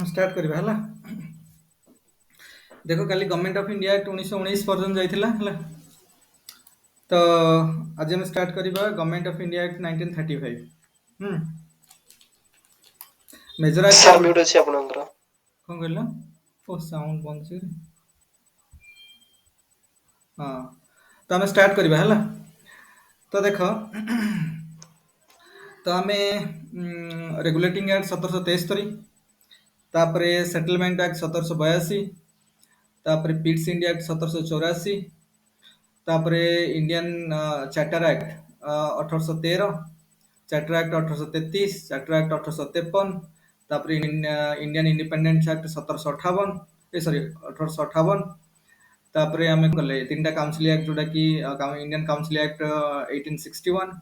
Start करवा है। देख काली गवर्नमेंट ऑफ इंडिया एक्ट 1919 पर्यटन जाइला। तो आज हम स्टार्ट करवा government of India act 1935। Major act sir mute ଅଛି ଆପଣଙ୍କର। कौन कहला ओ साउंड बंद से हाँ। तो आम स्टार्ट करवा है। तो देख तो आम रेगुलेटिंग एक्ट 1773, तापरे सेटलमेंट एक्ट 1782, तापरे पिट्स इंडिया एक्ट 1784, तापरे Indian charter act 1813, charter act 1833, charter act 1853, तापरे इंडियन इंडिपेंडेंस एक्ट 1758 सॉरी 1858, तापरे आम कले तीन टा काउंसिल एक्ट जोटा कि Indian council act 1861,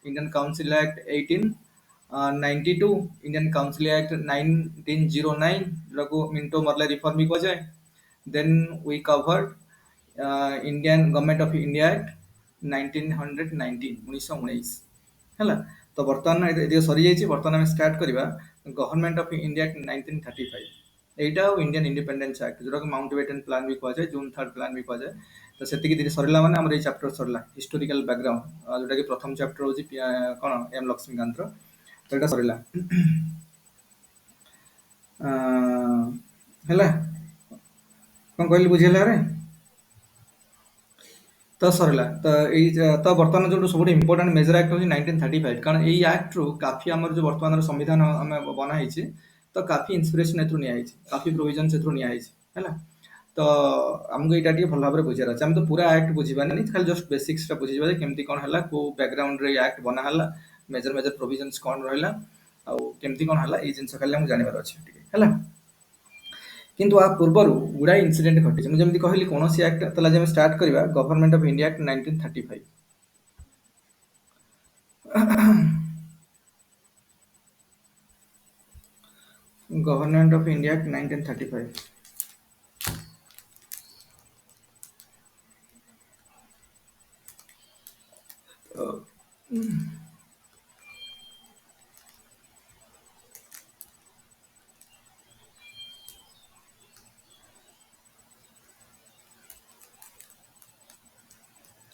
Indian council act 1892, Indian council act 1909 जोटा को मिंटो मरले रिफॉर्म भी कहा जाए। Then we covered Indian government of India act 1919 है। तो बर्तमान ये सरी जाइए। बर्तमान आम स्टार्ट करवा government of India act 1935 Etah Indian independence act जोटा माउंटबेटन प्लान भी कहा जाए, जून 3 प्लान भी कहा जाए। तो से सरला माने हमर ये चैप्टर सरला हिस्टोरिकल बैकग्राउंड जोटा कि प्रथम चैप्टर होची कोन एम लक्ष्मीकांत रो। तो एटा सरला हैला कोन कहली बुझेला रे। तो सरला तो ये तो बर्तमान जो सब इंपोर्टेंट मेजर एक्ट होची 1935, कारण ये एक्ट रू काफी हमर जो वर्तमान संविधान हमें बना है तो काफी इंस्पिरेशन एथु निया है, काफी प्रोविजन एथु निया है। तो हमको यहाँ टे भल भाव बुझार अच्छे। आम तो पूरा एक्ट बुझा नहीं, खाली जस्ट बेसिक्स बुझा केमती कौन है को बैकग्राउंड रे एक्ट बनाला, मेजर मेजर प्रोविजन्स कौन रहा आमती कौन है ये जिन खाली जानवर अच्छे है। किंतु आ पूर्व गुड़ा इनसीडेंट घटी मुझे कहली कौन सी एक्ट तो स्टार्ट करवा government of India act 1935। Government of India act 1935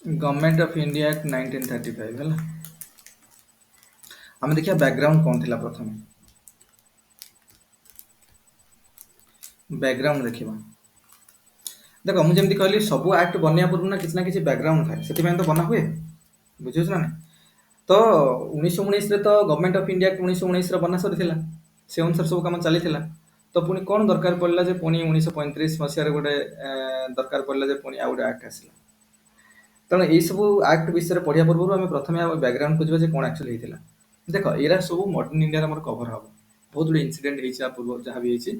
government of India act 1935 है। आम देखिए बैकग्राउंड कौन थी प्रथम बैकग्राउंड देखा। देख मुझे कहली सब एक्ट बनवा पूर्व ना कि बैकग्राउंड थाए से तो बना हुए बुझे ना। तो 1919 तो गवर्नमेंट ऑफ इंडिया एक्ट 1919 बना सरी से अनुसार सब कम चली। तो पुणी कौन दरकार पड़ा पुणी 1935 मसीह गोटे दरकार पड़ा पुणी आ गए एक्ट आसला। तेणु यही सब एक्ट विषय पढ़ा पूर्व आम प्रथम बैकग्राउंड खोजा कौन एक्चुअली होता। देख एरा सब मॉडर्न इंडिया कवर हम बहुत गुड इनसीडेंट होता पूर्व जहाँ भी होती,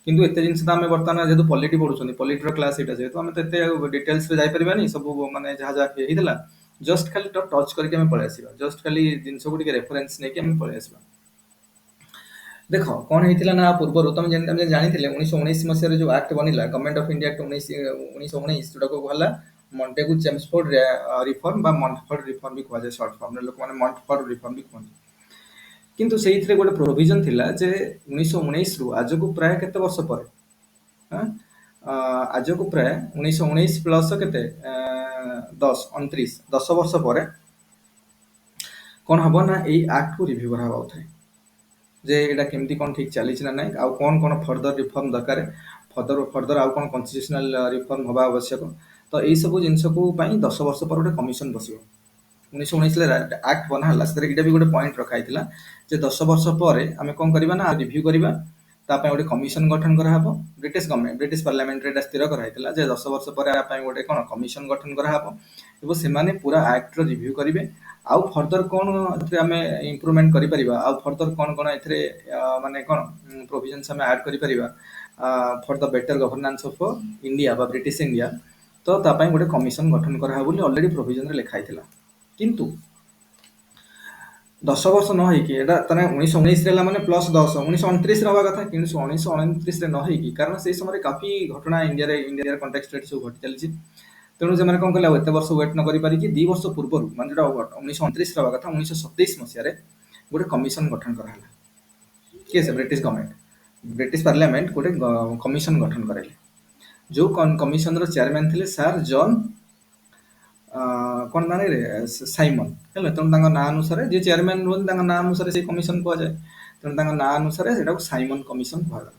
किंतु एत जिन बर्तमान जेहतु पॉलिटी पढ़ुं पॉलिटर क्लास यहाँ जेहतु आम तो डिटेल्स जापरि सब मानने जहाँ जहाँ होता जस्ट खाली टच करके पलि आसा, जस्ट खाली जिन को रेफरेन्स नहीं पलि आसा। देख कौन होता ना पूर्व तुम जानी 1919 मसीह जो एक्ट बनला गवर्नमेंट ऑफ इंडिया एक्ट 1919 जोटा को कहला मॉन्टेगु चेम्सफोर्ड रिफॉर्म बा मॉन्टफोर्ड रिफॉर्म भी कहा जाए शॉर्ट फॉर्म लोक मैंने मॉन्टफोर्ड रिफॉर्म भी कहते। किंतु से गोटे प्रोविजन थिला जे 1919 रु आज को प्राय केते वर्ष पर आज को प्राय 1919 प्लस केते 10 वर्ष पर कौन हम ना यही एक्ट को रिव्यू करा थे जे एटा केमती कौन ठीक चली ना ना आ कौन कौन फर्दर रिफॉर्म दरकार फर्दर आउ कौन कन्स्टिट्यूशनल रिफॉर्म हवा आवश्यक। तो यही सब जिनस को 10 वर्ष पर गोटे कमिशन बस 1919 एक्ट बनाला से भी गोटे पॉइंट रखाई जे 10 वर्ष पर आम कौन करवा ना रिव्यू करवा गोटे कमिशन गठन कराब। ब्रिटिश गवर्नमेंट ब्रिटिश पार्लियामेंट स्थिर कराई 10 वर्ष पर गोटे कौन कमिशन गठन कराब से पूरा एक्ट रिव्यू करेंगे आउ फर्दर कौन आम इम्प्रूवमेंट करा आउ फर्दर कौन कौन ए माने कौन प्रोविजन्स आम ऐड करा for the better governance of India बा ब्रिटिश इंडिया। तो तापाई गोटे कमिशन गठन करा बोली ऑलरेडी प्रोविजन रे लिखाई थिला। किंतु 10 वर्ष न होइकी एटा तने 1919 रे माने प्लस 10 1929 रे हवा कथा कि 1929 रे न होइकी कारण से समय काफी घटना इंडिया रे कॉन्टेक्स्ट रे सब घटी चली। तेणु से कौन कले एत वर्ष वेट न करि पारि कि 2 वर्ष पूर्व मान जो 1929 हवा कथा 1927 मसीह रे गोटे कमिशन गठन कराला किए से ब्रिटिश गवर्नमेंट ବ୍ରିଟିଶ ପାର୍ଲାମେଣ୍ଟ ଗୋଟେ କମିଶନ ଗଠନ କରାଇଲେ, ଯୋଉ କମିଶନର ଚେୟାରମ୍ୟାନ୍ ଥିଲେ ସାର୍ ଜନ୍ କଣ ନା ରେ ସାଇମନ ହେଲା। ତେଣୁ ତାଙ୍କ ନାଁ ଅନୁସାରେ ଯିଏ ଚେୟାରମ୍ୟାନ୍ ରୁହନ୍ତି ତାଙ୍କ ନାଁ ଅନୁସାରେ ସେଇ କମିଶନ କୁହାଯାଏ। ତେଣୁ ତାଙ୍କ ନାଁ ଅନୁସାରେ ସେଟାକୁ ସାଇମନ କମିଶନ କୁହାଗଲା।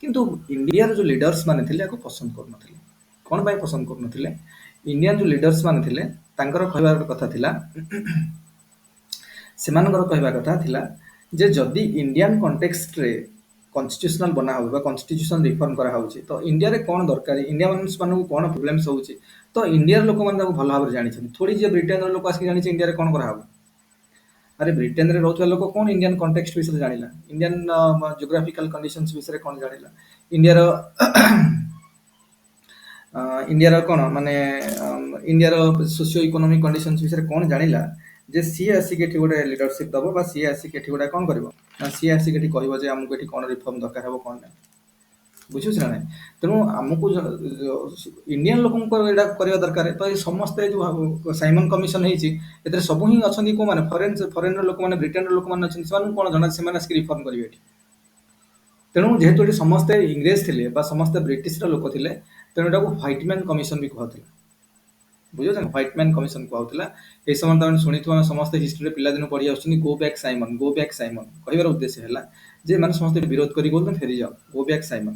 କିନ୍ତୁ ଇଣ୍ଡିଆର ଯୋଉ ଲିଡର୍ସ ମାନେ ଥିଲେ ଆକୁ ପସନ୍ଦ କରୁନଥିଲେ। କଣ ପାଇଁ ପସନ୍ଦ କରୁନଥିଲେ? ଇଣ୍ଡିଆନ ଯୋଉ ଲିଡର୍ସ ମାନେ ଥିଲେ ତାଙ୍କର କହିବା ଗୋଟେ କଥା ଥିଲା, ସେମାନଙ୍କର କହିବା କଥା ଥିଲା ଯେ ଯଦି ଇଣ୍ଡିଆନ କଣ୍ଟେକ୍ସଟରେ କନଷ୍ଟିଟ୍ୟୁସନାଲ ବନା ହଉଛି ବା କନଷ୍ଟିଟ୍ୟୁସନ ରିଫର୍ମ କରାହଉଛି ତ ଇଣ୍ଡିଆରେ କଣ ଦରକାର, ଇଣ୍ଡିଆ ମାନଙ୍କୁ କଣ ପ୍ରୋବ୍ଲେମସ ହଉଛି, ତ ଇଣ୍ଡିଆର ଲୋକମାନେ ତାକୁ ଭଲ ଭାବରେ ଜାଣିଛନ୍ତି। ଥୋଡ଼ି ଯେ ବ୍ରିଟେନର ଲୋକ ଆସିକି ଜାଣିଛି ଇଣ୍ଡିଆରେ କଣ କରାହବ। ଆରେ ବ୍ରିଟେନରେ ରହୁଥିବା ଲୋକ କଣ ଇଣ୍ଡିଆନ କଣ୍ଟେକ୍ସଟ ବିଷୟରେ ଜାଣିଲା, ଇଣ୍ଡିଆନ ଜିଓଗ୍ରାଫିକାଲ କଣ୍ଡିସନ୍ସ ବିଷୟରେ କଣ ଜାଣିଲା, ଇଣ୍ଡିଆର ଇଣ୍ଡିଆର କଣ ମାନେ ଇଣ୍ଡିଆର ସୋସିଓ ଇକୋନୋମିକ କଣ୍ଡିସନ୍ସ ବିଷୟରେ କଣ ଜାଣିଲା ଯେ ସିଏ ଆସିକି ଏଠି ଗୋଟେ ଲିଡରସିପ ଦବ ବା ସିଏ ଆସିକି ଏଠି ଗୋଟେ କଣ କରିବ ନା ସିଏ ଆସିକି ଏଠି କହିବ ଯେ ଆମକୁ ଏଠି କଣ ରିଫର୍ମ ଦରକାର ହବ କଣ ନାହିଁ। ବୁଝୁଛି ନା ନାଇଁ? ତେଣୁ ଆମକୁ ଇଣ୍ଡିଆନ ଲୋକଙ୍କୁ ଏଇଟା କରିବା ଦରକାର। ତ ଏ ସମସ୍ତେ ଯୋଉ ସାଇମନ କମିଶନ ହେଇଛି ଏଥିରେ ସବୁ ହିଁ ଅଛନ୍ତି କୋଉମାନେ ଫରେନର ଲୋକମାନେ, ବ୍ରିଟେନର ଲୋକମାନେ ଅଛନ୍ତି, ସେମାନଙ୍କୁ କଣ ଜଣା ସେମାନେ ଆସିକି ରିଫର୍ମ କରିବେ ଏଠି। ତେଣୁ ଯେହେତୁ ଏଠି ସମସ୍ତେ ଇଂରେଜ ଥିଲେ ବା ସମସ୍ତେ ବ୍ରିଟିଶର ଲୋକ ଥିଲେ, ତେଣୁ ଏଟାକୁ ହ୍ୱାଇଟମ୍ୟାନ କମିଶନ ବି କୁହାଯାଉଥିଲା। ବୁଝୁଛ ନା, ହ୍ୱାଇଟମ୍ୟାନ କମିଶନ କୁହାଯାଉଥିଲା। ଏ ସମୟ ତମେ ଶୁଣିଥିବ, ଆମେ ସମସ୍ତେ ହିଷ୍ଟ୍ରିରେ ପିଲାଦିନ ପଢି ଆସୁଛନ୍ତି go back Simon, go back Simon. କହିବାର ଉଦ୍ଦେଶ୍ୟ ହେଲା ଯେ ଏମାନେ ସମସ୍ତେ ବିରୋଧ କରି କହୁଛନ୍ତି ଫେରିଯାଅ, ଗୋ ବ୍ୟାକ୍ ସାଇମନ।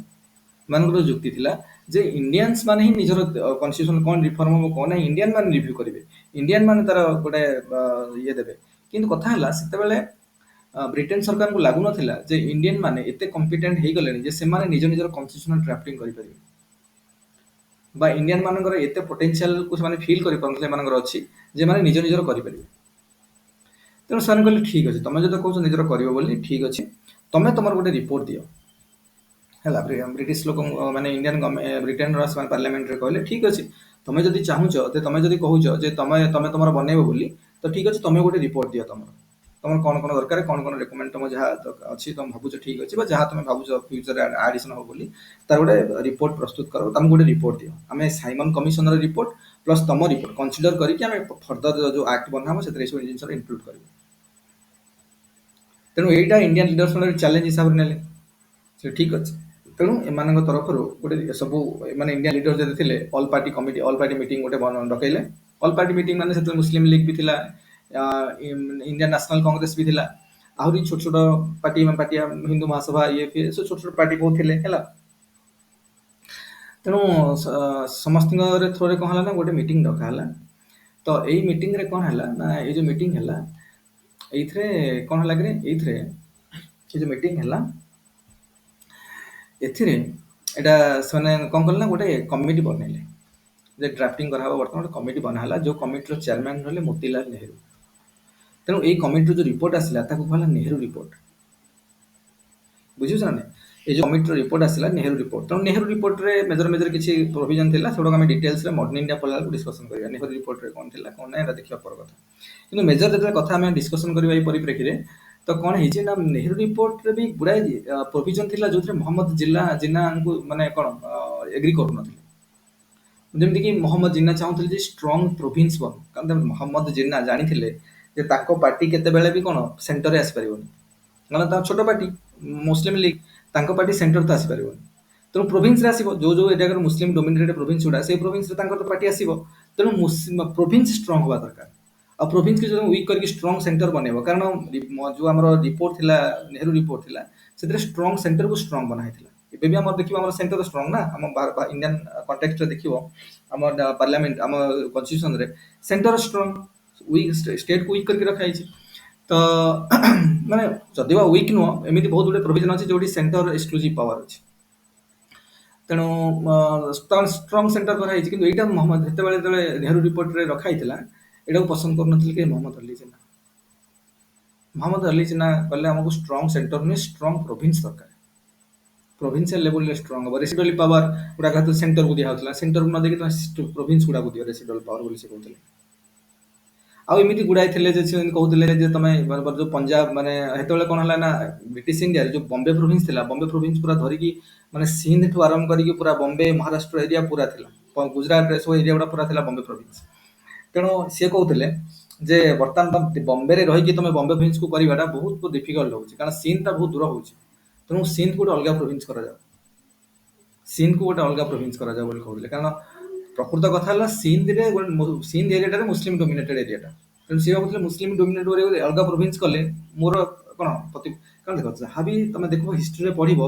ଏମାନଙ୍କର ଯୁକ୍ତି ଥିଲା ଯେ ଇଣ୍ଡିଆନ୍ସ ମାନେ ହିଁ ନିଜର କନଷ୍ଟିଟ୍ୟୁସନ କଣ ରିଫର୍ମ ହବ କଣ ନାହିଁ ଇଣ୍ଡିଆନ ମାନେ ରିଭ୍ୟୁ କରିବେ, ଇଣ୍ଡିଆନ ମାନେ ତାର ଗୋଟେ ଇଏ ଦେବେ। କିନ୍ତୁ କଥା ହେଲା ସେତେବେଳେ ବ୍ରିଟେନ ସରକାରଙ୍କୁ ଲାଗୁନଥିଲା ଯେ ଇଣ୍ଡିଆନ ମାନେ ଏତେ କମ୍ପିଟେଣ୍ଟ ହେଇଗଲେଣି ଯେ ସେମାନେ ନିଜ ନିଜର କନଷ୍ଟିଟ୍ୟୁସନ ଡ୍ରାଫ୍ଟିଂ କରିପାରିବେ, ବା ଇଣ୍ଡିଆନ ମାନଙ୍କର ଏତେ ପୋଟେନସିଆଲକୁ ସେମାନେ ଫିଲ୍ କରିପାରୁନଥିଲେ ଏମାନଙ୍କର ଅଛି ଯେ ମାନେ ନିଜ ନିଜର କରିପାରିବେ। ତେଣୁ ସେମାନେ କହିଲେ ଠିକ ଅଛି, ତମେ ଯଦି କହୁଛ ନିଜର କରିବ ବୋଲି ଠିକ ଅଛି, ତମେ ତମର ଗୋଟେ ରିପୋର୍ଟ ଦିଅ ହେଲା। ବ୍ରିଟିଶ ଲୋକ ମାନେ ଇଣ୍ଡିଆନ ବ୍ରିଟେନର ସେମାନେ ପାର୍ଲାମେଣ୍ଟରେ କହିଲେ ଠିକ ଅଛି, ତମେ ଯଦି ଚାହୁଁଛ ଯେ ତମେ ଯଦି କହୁଛ ଯେ ତମେ ତମେ ତମର ବନେଇବ ବୋଲି, ତ ଠିକ ଅଛି ତମେ ଗୋଟେ ରିପୋର୍ଟ ଦିଅ ତମର କଣ କଣ ଦରକାର, କଣ କଣ ରେକମେଣ୍ଡ ତମ ଯାହା ଅଛି ତମେ ଭାବୁଛ ଠିକ ଅଛି ବା ଯାହା ତମେ ଭାବୁଛ ଫ୍ୟୁଚରରେ ଆଡିସନ ହବ ବୋଲି ତାର ଗୋଟେ ରିପୋର୍ଟ ପ୍ରସ୍ତୁତ କର, ତମକୁ ଗୋଟେ ରିପୋର୍ଟ ଦିଅ। ଆମେ ସାଇମନ କମିଶନର ରିପୋର୍ଟ ପ୍ଲସ୍ ତମ ରିପୋର୍ଟ କନସିଡର କରିକି ଆମେ ଫର୍ଦର ଯୋଉ ଆକ୍ଟ ବନା ହବ ସେଥିରେ ଏସବୁ ଜିନିଷ ଇନକ୍ଲୁଡ କରିବୁ। ତେଣୁ ଏଇଟା ଇଣ୍ଡିଆନ ଲିଡର୍ସ ଚ୍ୟାଲେଞ୍ଜ ହିସାବରେ ନେଲେ, ସେ ଠିକ ଅଛି। ତେଣୁ ଏମାନଙ୍କ ତରଫରୁ ଗୋଟେ ସବୁ ମାନେ ଇଣ୍ଡିଆନ ଲିଡର ଯଦି ଥିଲେ all party committee, all party meeting ଗୋଟେ ଡକେଇଲେ। ଅଲ ପାର୍ଟି ମିଟିଂ ମାନେ ସେଥିରେ ମୁସଲିମ ଲିଗ ବି ଥିଲା, ଇଣ୍ଡିଆନ ନ୍ୟାସନାଲ କଂଗ୍ରେସ ବି ଥିଲା, ଆହୁରି ଛୋଟ ଛୋଟ ପାର୍ଟି ପାର୍ଟି ହିନ୍ଦୁ ମହାସଭା ଇଏ ଫିଏ ସବୁ ଛୋଟ ଛୋଟ ପାର୍ଟି ବହୁତ ଥିଲେ ହେଲା। ତେଣୁ ସମସ୍ତଙ୍କର ଥ୍ରୋରେ କଣ ହେଲା ନା ଗୋଟେ ମିଟିଂ ଡକା ହେଲା। ତ ଏଇ ମିଟିଂରେ କଣ ହେଲା ନା ଏଇ ଯୋଉ ମିଟିଂ ହେଲା ଏଇଥିରେ କଣ ହେଲା କି ଏଇଥିରେ ଏ ଯୋଉ ମିଟିଂ ହେଲା ଏଥିରେ ଏଇଟା ସେମାନେ କଣ କଲେ ନା ଗୋଟେ କମିଟି ବନେଇଲେ ଯେ ଡ୍ରାଫ୍ଟିଂ କରାହବ। ବର୍ତ୍ତମାନ ଗୋଟେ କମିଟି ବନା ହେଲା, ଯୋଉ କମିଟିର ଚେୟାରମ୍ୟାନ ରହିଲେ ମୋତିଲାଲ ନେହେରୁ। ତେଣୁ ଏଇ କମିଟିର ଯୋଉ ରିପୋର୍ଟ ଆସିଲା ତାକୁ କୁହାହେଲା ନେହେରୁ ରିପୋର୍ଟ। ବୁଝୁଛ ନା ନାଇଁ? এই ଯୋଉ କମିଟିର ରିପୋର୍ଟ ଆସିଲା ନେହେରୁ ରିପୋର୍ଟ। ତେଣୁ ନେହେରୁ ରିପୋର୍ଟରେ ମେଜର ମେଜର କିଛି ପ୍ରୋଭିଜନ ଥିଲା, ସେଗୁଡାକ ଆମେ ଡିଟେଲ୍ସରେ ମଡର୍ଣ୍ଣ ଇଣ୍ଡିଆ ପଢିଲା ବେଳକୁ ଡିସ୍କସନ କରିବା। ନେହେରୁ ରିପୋର୍ଟରେ କଣ ଥିଲା କଣ ନାହିଁ ଏଟା ଦେଖିବା ପର କଥା। କିନ୍ତୁ ମେଜର ଯେତେବେଳେ କଥା ଆମେ ଡିସ୍କସନ କରିବା ଏଇ ପରିପ୍ରେକ୍ଷୀରେ, ତ କଣ ହେଇଛି ନା ନେହେରୁ ରିପୋର୍ଟରେ ବି ଗୁଡାଏ ପ୍ରୋଭିଜନ ଥିଲା ଯୋଉଥିରେ ମହମ୍ମଦ ଜିନ୍ନାଙ୍କୁ ମାନେ କଣ ଏଗ୍ରି କରୁନଥିଲେ। ଯେମିତିକି ମହମ୍ମଦ ଜିନ୍ନା ଚାହୁଁଥିଲେ ଯେ ଷ୍ଟ୍ରଙ୍ଗ ପ୍ରୋଭିନ୍ସ ବନୁ, କାରଣ ମହମ୍ମଦ ଜିନ୍ନା ଜାଣିଥିଲେ ଯେ ତାଙ୍କ ପାର୍ଟି କେତେବେଳେ ବି କଣ ସେଣ୍ଟରରେ ଆସିପାରିବନି, କାରଣ ତାଙ୍କ ଛୋଟ ପାର୍ଟି ମୁସଲିମ ଲିଗ, ତାଙ୍କ ପାର୍ଟି ସେଣ୍ଟର ତ ଆସିପାରିବନି। ତେଣୁ ପ୍ରୋଭିନ୍ସରେ ଆସିବ, ଯୋଉ ଯୋଉ ଏରିଆରେ ମୁସଲିମ ଡୋମିନେଟେଡ୍ ପ୍ରୋଭିନ୍ସ ଗୁଡା ସେଇ ପ୍ରୋଭିନ୍ସରେ ତାଙ୍କର ତ ପାର୍ଟି ଆସିବ। ତେଣୁ ପ୍ରୋଭିନ୍ସ ଷ୍ଟ୍ରଙ୍ଗ ହବା ଦରକାର, ଆଉ ପ୍ରୋଭିନ୍ସକୁ ଯଦି ୱିକ୍ କରିକି ଷ୍ଟ୍ରଙ୍ଗ ସେଣ୍ଟର ବନେଇବ, କାରଣ ଯୋଉ ଆମର ରିପୋର୍ଟ ଥିଲା ନେହେରୁ ରିପୋର୍ଟ ଥିଲା ସେଥିରେ ଷ୍ଟ୍ରଙ୍ଗ ସେଣ୍ଟରକୁ ଷ୍ଟ୍ରଙ୍ଗ ବନା ହେଇଥିଲା। ଏବେ ବି ଆମର ଦେଖିବ ଆମର ସେଣ୍ଟର ଷ୍ଟ୍ରଙ୍ଗ ନା, ଆମ ଇଣ୍ଡିଆନ କଣ୍ଟେକ୍ସଟରେ ଦେଖିବ ଆମ ପାର୍ଲାମେଣ୍ଟ ଆମ କନଷ୍ଟିଟ୍ୟୁସନରେ ସେଣ୍ଟର ଷ୍ଟ୍ରଙ୍ଗ, ଷ୍ଟେଟକୁ ୱିକ୍ କରିକି ରଖାଯାଇଛି। ତ ମାନେ ଯଦି ବା ୱିକ୍ ନୁହଁ, ଏମିତି ବହୁତ ଗୁଡେ ପ୍ରୋଭିଜନ ଅଛି ଯୋଉଠି ସେଣ୍ଟର ଏକ୍ସକ୍ଲୁଜିଭ ପାୱାର ଅଛି। ତେଣୁ ଷ୍ଟ୍ରଙ୍ଗ ସେଣ୍ଟର କରାଯାଇଛି। କିନ୍ତୁ ଏଇଟା ଯେତେବେଳେ ନେହେରୁ ରିପୋର୍ଟରେ ରଖା ହେଇଥିଲା ଏଇଟାକୁ ପସନ୍ଦ କରୁନଥିଲେ କି ମହମ୍ମଦ ଅଲି ଜିନ୍ନା। ମହମ୍ମଦ ଅଲି ଜିନ୍ନା କହିଲେ ଆମକୁ ଷ୍ଟ୍ରଙ୍ଗ ସେଣ୍ଟର ନୁହେଁ, ଷ୍ଟ୍ରଙ୍ଗ ପ୍ରୋଭିନ୍ସ ଦରକାର। ପ୍ରୋଭିନ୍ସିଆଲ ଲେଭେଲରେ ଷ୍ଟ୍ରଙ୍ଗ ହବ, ରେସିଡୁଆଲି ପାୱାର ଗୁଡାକ ସେଣ୍ଟରକୁ ଦିଆହଉଥିଲା, ସେଣ୍ଟରକୁ ନ ଦେଇକି ତମେ ପ୍ରୋଭିନ୍ସ ଗୁଡାକୁ ଦିଅ ରେସିଡୁଆଲ ପାୱାର ବୋଲି ସେ କହୁଥିଲେ। ଆଉ ଏମିତି ଗୁଡାଏ ଥିଲେ ଯେ ସେ କହୁଥିଲେ ଯେ ତମେ ଯୋଉ ପଞ୍ଜାବ ମାନେ ସେତେବେଳେ କଣ ହେଲା ନା ବ୍ରିଟିଶ ଇଣ୍ଡିଆରେ ଯୋଉ ବମ୍ବେ ପ୍ରୋଭିନ୍ସ ଥିଲା, ବମ୍ବେ ପ୍ରୋଭିନ୍ସ ପୁରା ଧରିକି ମାନେ ସିନ୍ଧଠୁ ଆରମ୍ଭ କରିକି ପୁରା ବମ୍ବେ ମହାରାଷ୍ଟ୍ର ଏରିଆ ପୁରା ଥିଲା, ଗୁଜୁରାଟ ସବୁ ଏରିଆ ଗୁଡା ପୁରା ଥିଲା ବମ୍ବେ ପ୍ରୋଭିନ୍ସ। ତେଣୁ ସିଏ କହୁଥିଲେ ଯେ ବର୍ତ୍ତମାନ ବମ୍ବେରେ ରହିକି ତମେ ବମ୍ବେ ପ୍ରୋଭିନ୍ସକୁ କରିବାଟା ବହୁତ ଡିଫିକଲ୍ଟ ହଉଛି, କାରଣ ସିନ୍ଧଟା ବହୁତ ଦୂର ହଉଛି। ତେଣୁ ସିନ୍ଧକୁ ଗୋଟେ ଅଲଗା ପ୍ରୋଭିନ୍ସ କରାଯାଉ, ସିନ୍ଧକୁ ଗୋଟେ ଅଲଗା ପ୍ରୋଭିନ୍ସ କରାଯାଉ ବୋଲି କହୁଥିଲେ। କାରଣ ପ୍ରକୃତ କଥା ହେଲା ସିନ୍ଧରେ ସିନ୍ଧ ଏରିଆଟାରେ ମୁସଲିମ ଡୋମିନେଟେଡ୍ ଏରିଆଟା, ତେଣୁ ସେ ଭାବୁଥିଲେ ମୁସଲିମ ଡୋମିନେଟ୍ ଅଲଗା ପ୍ରୋଭିନ୍ସ କଲେ ମୋର କଣ କାରଣ ଦେଖ ଯାହା ବି ତମେ ଦେଖିବ ହିଷ୍ଟ୍ରିରେ ପଢିବ,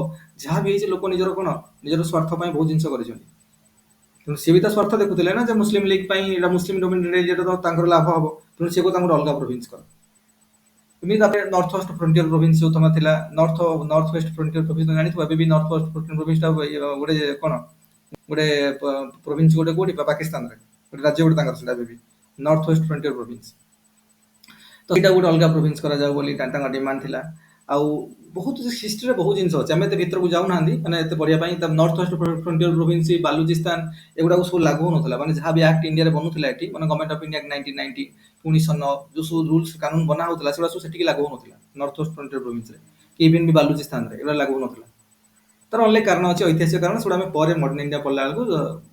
ଯାହା ବି ହେଇଛି ଲୋକ ନିଜର କଣ ନିଜର ସ୍ୱାର୍ଥ ପାଇଁ ବହୁତ ଜିନିଷ କରିଛନ୍ତି। ତେଣୁ ସିଏ ବି ତା ସ୍ୱାର୍ଥ ଦେଖୁଥିଲେ ନା, ଯେ ମୁସଲିମ ଲିଗ୍ ପାଇଁ ଏଇଟା ମୁସଲିମ ଡୋମିନେଟେଡ୍ ଏରିଆଟା ତ ତାଙ୍କର ଲାଭ ହବ, ତେଣୁ ସେ ତାଙ୍କର ଅଲଗା ପ୍ରୋଭିନ୍ସ କର। ଏମିତି ତାପରେ ନର୍ଥ ୱେଷ୍ଟ ଫ୍ରଣ୍ଟିୟର ପ୍ରୋଭିନ୍ସ ଯୋଉ ତମର ଥିଲା, ନର୍ଥ ୱେଷ୍ଟ ଫ୍ରଣ୍ଟିୟର ପ୍ରୋଭିନ୍ସ ଜାଣିଥିବ, ଏବେ ବି ନର୍ଥ ୱେଷ୍ଟ ଫ୍ରଣ୍ଟିୟର ପ୍ରୋଭିନ୍ସଟା ଗୋଟେ କଣ ଗୋଟେ ପ୍ରୋଭିନ୍ସ ଗୋଟେ କୋଉଠି ପାକିସ୍ତାନରେ ଗୋଟେ ରାଜ୍ୟ ଗୋଟେ ତାଙ୍କର ସେଟା ଏବେ ବି ନର୍ଥ ୱେଷ୍ଟ ଫ୍ରଣ୍ଟିୟର ପ୍ରୋଭିନ୍ସ। ତ ଏଇଟା ଗୋଟେ ଅଲଗା ପ୍ରୋଭିନ୍ସ କରାଯାଉ ବୋଲି ତାଙ୍କ ଡିମାଣ୍ଡ ଥିଲା। ଆଉ ବହୁତ ହିଷ୍ଟ୍ରିରେ ବହୁତ ଜିନିଷ ଅଛି, ଆମେ ଏତେ ଭିତରକୁ ଯାଉନାହାନ୍ତି ମାନେ ଏତେ ପଢିବା ପାଇଁ। North West Frontier Province, Baluchistan ଏଗୁଡାକୁ ସବୁ ଲାଗୁ ହଉନଥିଲା, ମାନେ ଯାହା ବି ଆକ୍ଟ ଇଣ୍ଡିଆରେ ବନୁଥିଲା ଏଠି, ମାନେ ଗଭର୍ଣ୍ଣମେଣ୍ଟ ଅଫ ଇଣ୍ଡିଆ 1990 1909 ଯୋଉ ସବୁ ରୁଲ୍ସ କାନୁନ ବନା ହଉଥିଲା ସେଗୁଡା ସବୁ ସେଠିକି ଲାଗୁ ହଉନଥିଲା ନର୍ଥ ୱେଷ୍ଟ ଫ୍ରଣ୍ଟିୟର ପ୍ରୋଭିନ୍ସରେ, କି ଇଭେନ ବି ବାଲୁଚିସ୍ତାନରେ ଏଗୁଡା ଲାଗୁ ହଉନଥିଲା। ତାର ଅନେକ କାରଣ ଅଛି, ଐତିହାସିକ କାରଣ, ସେଗୁଡ଼ା ଆମେ ପରେ ମଡର୍ଣ୍ଣ ଇଣ୍ଡିଆ ପଢିଲା ବେଳକୁ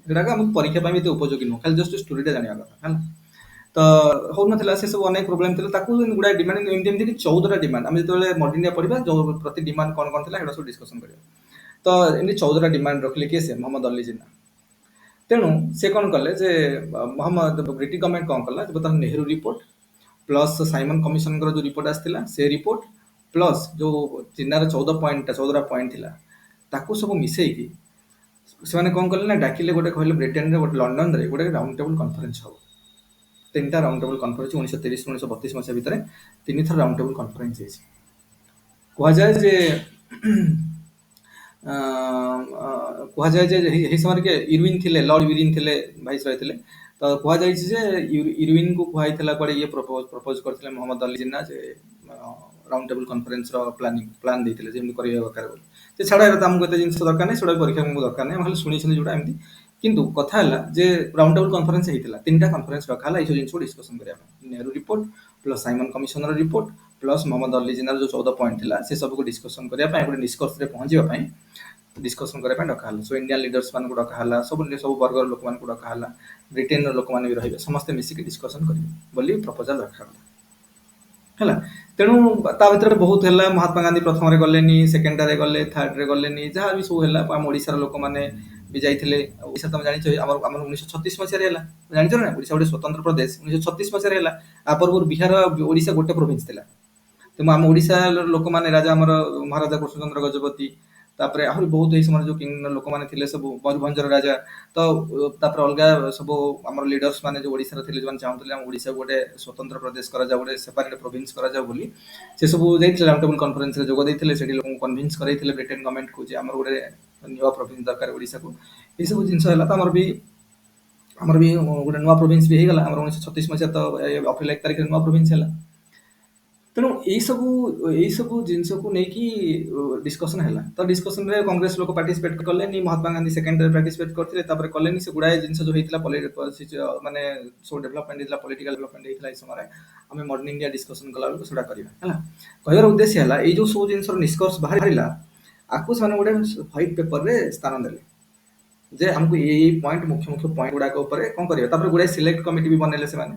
ସେଗୁଡାକ ଆମକୁ ପରୀକ୍ଷା ପାଇଁ ଏତେ ଉପଯୋଗୀ ନୁହଁ, ଖାଲି ଜଷ୍ଟ ଷ୍ଟୋରିଟା ଜାଣିବା କଥା ହେଲା। ତ ହଉନଥିଲା, ସେ ସବୁ ଅନେକ ପ୍ରୋବ୍ଲେମ ଥିଲା, ତାକୁ ଗୁଡାଏ ଡିମାଣ୍ଡ ଏମିତି ଏମିତି କି 14ଟା ଡିମାଣ୍ଡ, ଆମେ ଯେତେବେଳେ ମଡର୍ଣ୍ଣ ଇଣ୍ଡିଆ ପଢିବା ଯୋଉ ପ୍ରତି ଡିମାଣ୍ଡ କଣ କଣ ଥିଲା ସେଗୁଡ଼ା ସବୁ ଡିସ୍କସନ କରିବା। ତ ଏମିତି 14ଟା ଡିମାଣ୍ଡ ରଖିଲେ କିଏ ସେ ମହମ୍ମଦ ଅଲି ଜିନ୍ନା। ତେଣୁ ସେ କଣ କଲେ ଯେ ମହମ୍ମଦ ବ୍ରିଟିଶ ଗଭର୍ଣ୍ଣମେଣ୍ଟ କଣ କଲା, ବର୍ତ୍ତମାନ ନେହେରୁ ରିପୋର୍ଟ ପ୍ଲସ୍ ସାଇମନ କମିଶନଙ୍କର ଯୋଉ ରିପୋର୍ଟ ଆସିଥିଲା ସେ ରିପୋର୍ଟ ପ୍ଲସ୍ ଯୋଉ ଜିନ୍ନାର 14ଟା ପଏଣ୍ଟ ଥିଲା ତାକୁ ସବୁ ମିଶେଇକି ସେମାନେ କଣ କଲେ ନା ଡାକିଲେ, ଗୋଟେ କହିଲେ ବ୍ରିଟେନରେ ଗୋଟେ ଲଣ୍ଡନରେ ଗୋଟେ ରାଉଣ୍ଡ ଟେବୁଲ କନଫରେନ୍ସ ହବ। 3ଟା ରାଉଣ୍ଡ ଟେବୁଲ କନଫରେନ୍ସ 1930 1932 ମସିହା ଭିତରେ 3 ଥର ରାଉଣ୍ଡ ଟେବୁଲ କନଫରେନ୍ସ ହେଇଛି। କୁହାଯାଏ ଯେ କୁହାଯାଏ ଯେ ଏହି ସମୟରେ କିଏ ଇରୱିନ୍ ଥିଲେ, ଲର୍ଡ ଇରୱିନ୍ ଥିଲେ, ଭାଇସ ରହିଥିଲେ। ତ କୁହାଯାଇଛି ଯେ ଇରୱିନକୁ କୁହାଯାଇଥିଲା କୁଆଡେ ଇଏ ପ୍ରପୋଜ କରିଥିଲେ ମହମ୍ମଦ ଅଲି ଜିନ୍ନା ଯେ ରାଉଣ୍ଡ ଟେବୁଲ କନଫରେନ୍ସର ପ୍ଲାନ ଦେଇଥିଲେ ଯେମିତି କରିବା ଦରକାର ବୋଲି। ସେ ଛାଡ, ଏରା ତ ଆମକୁ ଏତେ ଜିନିଷ ଦରକାର ନାହିଁ, ସେଗୁଡ଼ା ପରୀକ୍ଷା ଆମକୁ ଦରକାର ନାହିଁ, ଖାଲି ଶୁଣିଛନ୍ତି ଯୋଉଟା ଏମିତି। କିନ୍ତୁ କଥା ହେଲା ଯେ ରାଉଣ୍ଡ ଟେବୁଲ କନଫରେନ୍ସ ହେଇଥିଲା, 3ଟା କନଫରେନ୍ସ ରଖା ହେଲା ଏଇସବୁ ଜିନିଷକୁ ଡିସ୍କସନ କରିବା ପାଇଁ। ନେହେରୁ ରିପୋର୍ଟ ପ୍ଲସ୍ ସାଇମନ କମିଶନର ରିପୋର୍ଟ ପ୍ଲସ୍ ମହମ୍ମଦ ଅଲି ଜିନ୍ନାର ଯୋଉ 14 ପଏଣ୍ଟ ଥିଲା ସେ ସବୁକୁ ଡିସ୍କସନ କରିବା ପାଇଁ, ଗୋଟେ ନିଷ୍କର୍ଷରେ ପହଞ୍ଚିବା ପାଇଁ ଡିସ୍କସନ କରିବା ପାଇଁ ଡକା ହେଲା। ସୋ ଇଣ୍ଡିଆନ ଲିଡର୍ସ ମାନଙ୍କୁ ଡକା ହେଲା, ସବୁ ବର୍ଗର ଲୋକମାନଙ୍କୁ ଡକା ହେଲା, ବ୍ରିଟେନର ଲୋକମାନେ ବି ରହିବେ, ସମସ୍ତେ ମିଶିକି ଡିସ୍କସନ କରିବେ ବୋଲି ପ୍ରପୋଜାଲ ରଖାଗଲା ହେଲା। ତେଣୁ ତା ଭିତରେ ବହୁତ ହେଲା, ମହାତ୍ମା ଗାନ୍ଧୀ ପ୍ରଥମରେ ଗଲେନି, ସେକେଣ୍ଡରେ ଗଲେ, ଥାର୍ଡରେ ଗଲେନି, ଯାହା ବି ସବୁ ହେଲା। ଆମ ଓଡିଶାର ଲୋକମାନେ ବି ଯାଇଥିଲେ। ଓଡିଶା ତମେ ଜାଣିଛ ଆମର 1936 ମସିହାରେ ହେଲା, ଜାଣିଛ ନା ଓଡିଶା ଗୋଟେ ସ୍ୱତନ୍ତ୍ର ପ୍ରଦେଶ 1936 ମସିହାରେ ହେଲା। ଆ ପୂର୍ବରୁ ବିହାର ଓଡିଶା ଗୋଟେ ପ୍ରୋଭିନ୍ସ ଥିଲା। ତେଣୁ ଆମ ଓଡିଶାର ଲୋକମାନେ ରାଜା ଆମର ମହାରାଜା କୃଷ୍ଣଚନ୍ଦ୍ର ଗଜପତି, ତାପରେ ଆହୁରି ବହୁତ ଏଇ ସମୟରେ ଯୋଉ ଲୋକମାନେ ଥିଲେ ସବୁ ମୟୂରଭଞ୍ଜର ରାଜା, ତ ତାପରେ ଅଲଗା ସବୁ ଆମର ଲିଡର୍ସ ମାନେ ଯୋଉ ଓଡିଶାର ଥିଲେ, ଯୋଉମାନେ ଚାହୁଁଥିଲେ ଆମ ଓଡିଶାକୁ ଗୋଟେ ସ୍ୱତନ୍ତ୍ର ପ୍ରଦେଶ କରାଯାଉ, ଗୋଟେ ସେପାରେଟ ପ୍ରୋଭିନ୍ସ କରାଯାଉ ବୋଲି, ସେ ସବୁ ଯାଇଥିଲେ ରାଉଣ୍ଡ ଟେବୁଲ କନଫରେନ୍ସରେ ଯୋଗ ଦେଇଥିଲେ। ସେଠି ଲୋକଙ୍କୁ କନଭିନ୍ସ କରାଇଥିଲେ ବ୍ରିଟେନ ଗଭର୍ଣ୍ଣମେଣ୍ଟକୁ ଯେ ଆମର ଗୋଟେ ନୂଆ ପ୍ରୋଭିନ୍ସ ଦରକାର ଓଡିଶାକୁ। ଏଇ ସବୁ ଜିନିଷ ହେଲା। ତ ଆମର ବି ଗୋଟେ ନୂଆ ପ୍ରୋଭିନ୍ସ ବି ହେଇଗଲା ଆମର 1936 ମସିହା, ତ ଅପ୍ରିଲ 1 ତାରିଖରେ ନୂଆ ପ୍ରୋଭିନ୍ସ ହେଲା। ତେଣୁ ଏଇ ସବୁ ଜିନିଷକୁ ନେଇକି ଡିସ୍କସନ ହେଲା। ତ ଡିସ୍କସନରେ କଂଗ୍ରେସ ଲୋକ ପାର୍ଟିସିପେଟ କଲେନି, ମହାତ୍ମା ଗାନ୍ଧୀ ସେକେଣ୍ଡରେ ପାର୍ଟିସିପେଟ କରିଥିଲେ, ତାପରେ କଲେନି। ସେ ଗୁଡାଏ ଜିନିଷ ଯୋଉ ହେଇଥିଲା ମାନେ ସବୁ ଡେଭଲପମେଣ୍ଟ ହେଇଥିଲା, ପଲିଟିକାଲ ଡେଭଲପମେଣ୍ଟ ହେଇଥିଲା ଏଇ ସମୟରେ। ଆମେ ମଡର୍ଣ୍ଣ ଇଣ୍ଡିଆ ଡିସ୍କସନ କଲା ବେଳକୁ ସେଟା କରିବା ହେଲା। କହିବାର ଉଦ୍ଦେଶ୍ୟ ହେଲା ଏଇ ଯୋଉ ସବୁ ଜିନିଷର ନିଷ୍କର୍ଷ ବାହାରିଲା, ଆକୁ ସେମାନେ ଗୋଟେ ହ୍ୱାଇଟ ପେପରରେ ସ୍ଥାନ ଦେଲେ ଯେ ଆମକୁ ଏଇ ପଏଣ୍ଟ ମୁଖ୍ୟ ମୁଖ୍ୟ ପଏଣ୍ଟ ଗୁଡାକ ଉପରେ କଣ କରିବା। ତାପରେ ଗୁଡାଏ ସିଲେକ୍ଟ କମିଟି ବି ବନେଇଲେ ସେମାନେ।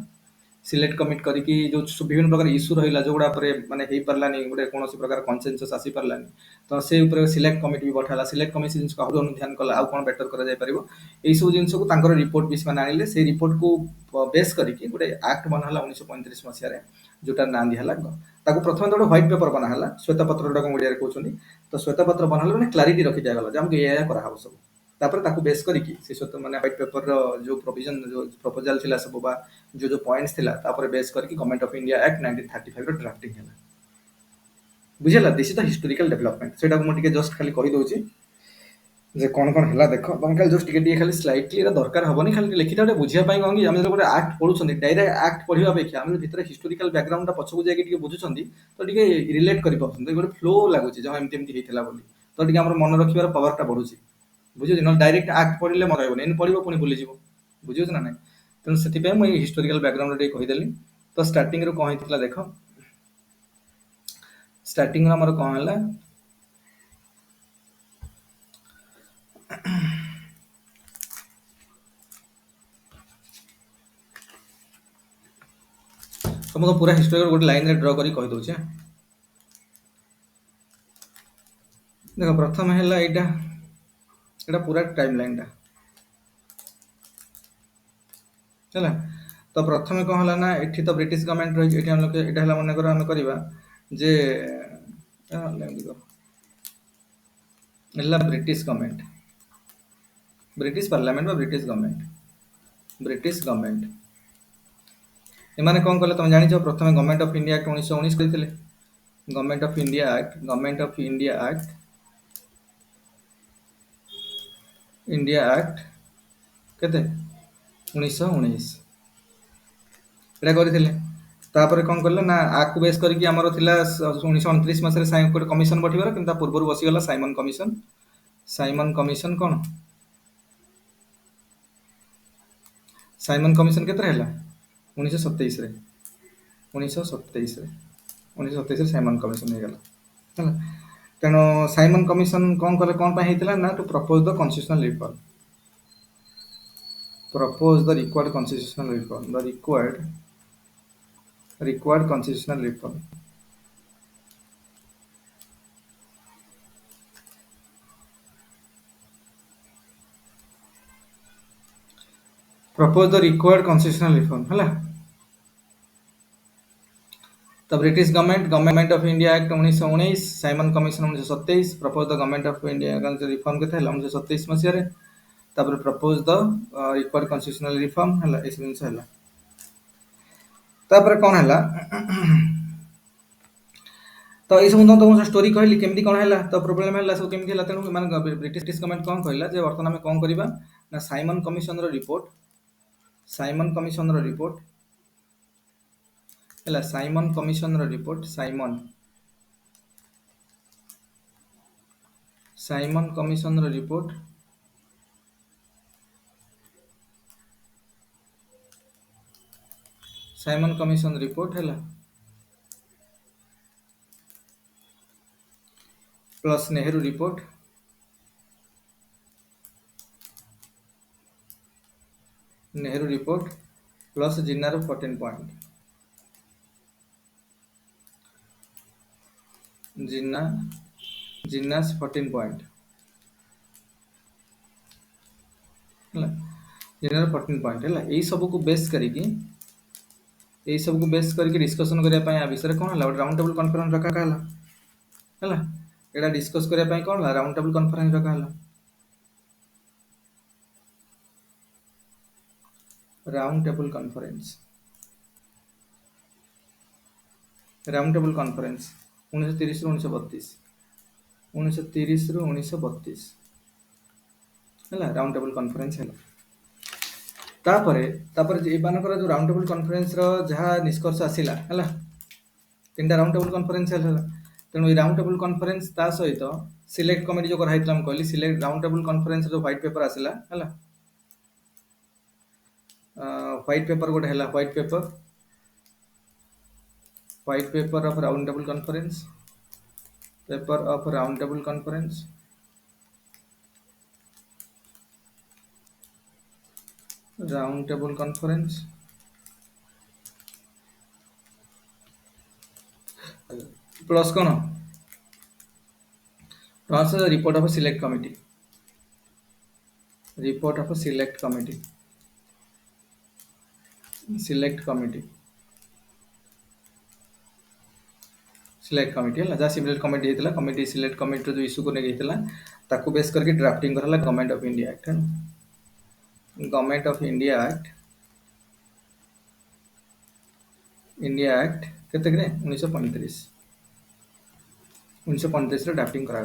ସିଲେକ୍ଟ କମିଟି କରିକି ଯୋଉ ବିଭିନ୍ନ ପ୍ରକାର ଇସ୍ୟୁ ରହିଲା, ଯୋଉଗୁଡା ଉପରେ ମାନେ ହେଇପାରିଲାନି, ଗୋଟେ କୌଣସି ପ୍ରକାର କନସେନସସ୍ ଆସିପାରିଲାନି, ତ ସେ ଉପରେ ସିଲେକ୍ଟ କମିଟି ବି ବଠା ହେଲା। ସିଲେକ୍ଟ କମିଟି ସେ ଜିନିଷକୁ ଆହୁରି ଅନୁଧ୍ୟାନ କଲା, ଆଉ କଣ ବେଟର କରାଯାଇ ପାରିବ। ଏଇ ସବୁ ଜିନିଷକୁ ତାଙ୍କର ରିପୋର୍ଟ ବି ସେମାନେ ଆଣିଲେ। ସେଇ ରିପୋର୍ଟକୁ ବେସ୍ କରିକି ଗୋଟେ ଆକ୍ଟ ବନା ହେଲା 1935 ମସିହାରେ, ଯୋଉଟା ନାଁ ଦିଆ ହେଲା। ତାକୁ ପ୍ରଥମେ ଗୋଟେ ହ୍ୱାଇଟ ପେପର ବନା ହେଲା, ଶ୍ୱେତପତ୍ର ଯୋଉଟାକୁ ଓଡ଼ିଆରେ କହୁଛନ୍ତି। ତ ଶ୍ୱେତପତ୍ର ବନା ହେଲା ମାନେ କ୍ଲାରିଟି ରଖି ଦିଆଗଲା ଯେ ଆମକୁ ଏଇଆ କରାହବ ସବୁ। ତାପରେ ତାକୁ ବେସ୍ କରିକି ସେ ମାନେ ହ୍ୱାଇଟ ପେପରର ଯୋଉ ପ୍ରୋଭିଜନ ଯୋଉ ପ୍ରପୋଜାଲ ଥିଲା ସବୁ, ବା ଯୋଉ ପଏଣ୍ଟସ ଥିଲା, ତାପରେ ବେସ୍ କରିକି ଗଭର୍ଣ୍ଣମେଣ୍ଟ ଅଫ ଇଣ୍ଡିଆ ଆକ୍ଟ 1935 ର ଡ୍ରାଫ୍ଟିଂ ହେଲା। ବୁଝିଲା, this is the historical development. ସେଇଟାକୁ ମୁଁ ଟିକେ ଜଷ୍ଟ ଖାଲି କହିଦଉଛି ଯେ କଣ କଣ ହେଲା। ଦେଖ, ତମେ ଖାଲି ଜଷ୍ଟ ଟିକେ ଟିକେ ଖାଲି ସ୍ଲାଇଡଲି, ଏଟା ଦରକାର ହବନି, ଖାଲି ଲେଖିଟା ଗୋଟେ ବୁଝିବା ପାଇଁ। କଣ କି ଆମେ ଯେତେବେଳେ ଗୋଟେ ଆକ୍ଟ ପଢୁଛନ୍ତି, ଡାଇରେକ୍ଟ ଆକ୍ଟ ପଢିବା ଅପେକ୍ଷା ଆମେ ଭିତରେ ହିଷ୍ଟୋରିକାଲ ବ୍ୟାକଗ୍ରାଉଣ୍ଡଟା ପଛକୁ ଯାଇକି ଟିକେ ବୁଝୁଛନ୍ତି, ତ ଟିକେ ରିଲେଟ କରିପାରୁଛନ୍ତି, ଗୋଟେ ଫ୍ଲୋ ଲାଗୁଛି ଯେ ହଁ ଏମିତି ଏମିତି ହେଇଥିଲା ବୋଲି। ତ ଟିକେ ଆମର ମନେ ରଖିବାର ପାୱାରଟା ବଢୁଛି, ବୁଝୁଛି। ନହେଲେ ଡାଇରେକ୍ଟ ଆକ୍ଟ ପଢିଲେ ମନେ ରହିବନି, ଏମିତି ପଢିବ ପୁଣି ଭୁଲିଯିବ, ବୁଝୁଛି ନା ନାଇଁ। ତେଣୁ ସେଥିପାଇଁ ମୁଁ ଏଇ ହିଷ୍ଟୋରିକାଲ ବ୍ୟାକଗ୍ରାଉଣ୍ଡ ଟିକେ କହିଦେଲି। ତ ଷ୍ଟାର୍ଟିଂରୁ କଣ ହେଇଥିଲା ଦେଖ, ଷ୍ଟାର୍ଟିଂରୁ ଆମର କଣ ହେଲା, ସମସ୍ତ ପୁରା ହିଷ୍ଟୋରିକାଲ ଗୋଟେ ଲାଇନରେ ଡ୍ର କରି କହିଦଉଛି। देख प्रथम है एटा पूरा टाइम लाइन टा है। तो प्रथम कौन है ना एठी तो ब्रिटिश गवर्नमेंट रही एठी हम लोग एटा हला मन कर हम करबा जे ହେଲା British government British parliament British government एमाने कौन कले तुम जानिछ प्रथम गवर्नमेंट ऑफ इंडिया एक्ट 1919 करथिले गवर्नमेंट ऑफ इंडिया एक्ट केते 1919 एटा करथिले तापर कौन कले ना आकु बेस करके हमर थिला 1929 मासरे गोटे कमिशन बठिबार किंतु पूर्व बसीगला साइमन कमिशन कौन साइमन कमिशन केतरे हैला 1927 रे 1927 रे 1927 रे साइमन कमिशन हे गला ହେଲା ତେଣୁ ସାଇମନ କମିଶନ କଣ କଲେ କଣ ପାଇଁ ହେଇଥିଲା ନା to propose the constitutional reform required constitutional reform propose the required constitutional reform ହେଲା तो British government of India act 1919 Simon commission 1927 propose the government of India reform के 1927 मसीह तापर propose the required constitutional reform हला S जिंस हला तापर कोन हला तो ये सब तो स्टोरी कहली केमती कोन हला तो प्रॉब्लम हला सब केमती हला तेनु मान ब्रिटिश गवर्नमेंट कोन कहला जे वर्तमान में कोन करबा ना साइमन कमिशन रो रिपोर्ट हला साइमन कमिशन रो रिपोर्ट साइमन कमिशन रो रिपोर्ट साइमन कमिशन रिपोर्ट है प्लस नेहरू रिपोर्ट प्लस जिन्नार 14 पॉइंट जिन्नास 14 पॉइंट है जिन्नार 14 पॉइंट है यही सब को बेस करके डिस्कशन करने आ विषय कौन है राउंड टेबल कॉन्फ्रेंस रखा है एटा डिस्कस करने कौन राउंड टेबल कॉन्फ्रेंस रखा है राउंड टेबल कॉन्फ्रेंस 1930 रु 1932 है राउंड टेबल कॉन्फ्रेंस है तापर एमानकर जो राउंड टेबल कॉन्फ्रेंस रो जहाँ निष्कर्ष आसिला है तीन राउंड टेबल कॉन्फ्रेंस है तेणु राउंड टेबल कॉन्फ्रेंस ता सहित सिलेक्ट कमिटी जो कराई कहली सिलेक्ट राउंड टेबल कॉन्फ्रेंस जो व्हाइट पेपर आसिला है व्हाइट पेपर गोटे है white paper of round table conference round table conference plus कौन plus report of select committee है जहाँ सिलेक्ट कमिटी होता कमिटी सिलेक्ट कमिटी जो इश्यू को लेकर ताकू बेस करके ड्राफ्टिंग कराला गवर्नमेंट ऑफ इंडिया एक्ट है इंडिया एक्ट केते 1935 रे ड्राफ्टिंग करा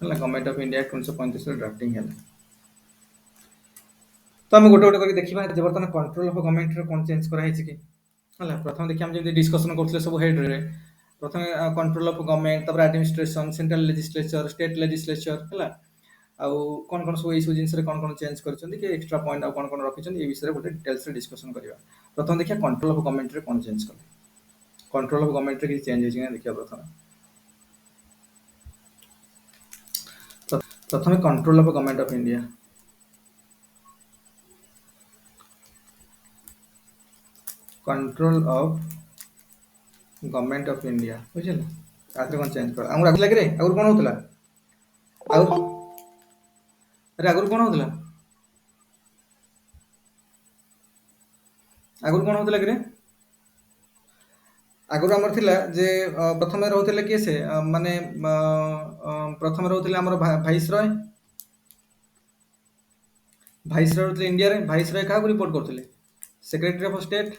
गला गवर्नमेंट ऑफ इंडिया एक्ट 1935 रे ड्राफ्टिंग है तो हम गोटे गोटे करके देखिबा जे बर्तमान कंट्रोल ऑफ गवर्नमेंट रे कोन चेंज करा हिची कि हला प्रथम देखि हम जे डिस्कशन करथले सब हेड रे प्रथम कंट्रोल ऑफ गवर्नमेंट तब administration central legislature state legislature हला आउ कौन कौन सब यू जिन कौन चेंज कर एक्सट्रा पॉइंट आउ कौन रखी ये विषय गोटे डिटेल्स डिस्कशन करवा प्रथम देखिए कंट्रोल ऑफ गवर्नमेंट रे कौन चेंज कले कंट्रोल ऑफ गवर्नमेंट रे किसी चेंज होइछि देखिए प्रथम control of government of India बुझिल आते कौन चेंज कर आगु लगे रे आगु कौन होतला ଆଉ ଆରେ ଆଗରୁ କଣ ହଉଥିଲା? ଆଗରୁ କଣ ହଉଥିଲା କିରେ? ଆଗରୁ ଆମର ଥିଲା ଯେ ପ୍ରଥମେ ରହୁଥିଲେ କିଏ ସେ ମାନେ ପ୍ରଥମେ ରହୁଥିଲେ ଆମର ଭାଇସରୟ। ଭାଇସରୟ ରହୁଥିଲେ ଇଣ୍ଡିଆରେ। ଭାଇସରୟ କାହାକୁ ରିପୋର୍ଟ କରୁଥିଲେ? Secretary of state.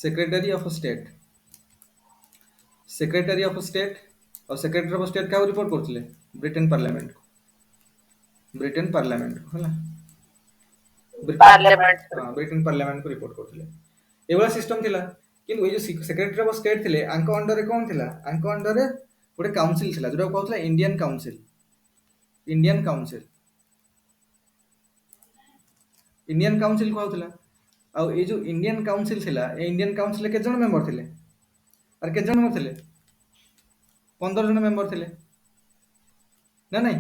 Secretary of state. Secretary of state ଆଉ ସେକ୍ରେଟାରୀ ଅଫ ଷ୍ଟେଟ କାହାକୁ ରିପୋର୍ଟ କରୁଥିଲେ? Britain parliament. ବ୍ରିଟେନ ପାର୍ଲାମେଣ୍ଟ ହେଲା। ବ୍ରିଟେନ ପାର୍ଲାମେଣ୍ଟକୁ ରିପୋର୍ଟ କରୁଥିଲେ। ଏଇଭଳିଆ ସିଷ୍ଟମ ଥିଲା। କିନ୍ତୁ ଏଇ ଯୋଉ ସେକ୍ରେଟାରୀ ଅଫ ଷ୍ଟେଟ ଥିଲେ ଆଙ୍କ ଅଣ୍ଡରରେ କଣ ଥିଲା? ଆଙ୍କ ଅଣ୍ଡରରେ ଗୋଟେ କାଉନସିଲ ଥିଲା ଯୋଉଟା କହୁଥିଲା Indian council. Indian council. Indian council କୁହାଯାଉଥିଲା। ଆଉ ଏଇ ଯୋଉ ଇଣ୍ଡିଆନ କାଉନସିଲ ଥିଲା, ଏ ଇଣ୍ଡିଆନ କାଉନସିଲରେ କେତେ ଜଣ ମେମ୍ବର ଥିଲେ? ଆରେ କେତେ ଜଣ ଥିଲେ? 15 ଜଣ ମେମ୍ବର ଥିଲେ। ନା ନାଇଁ?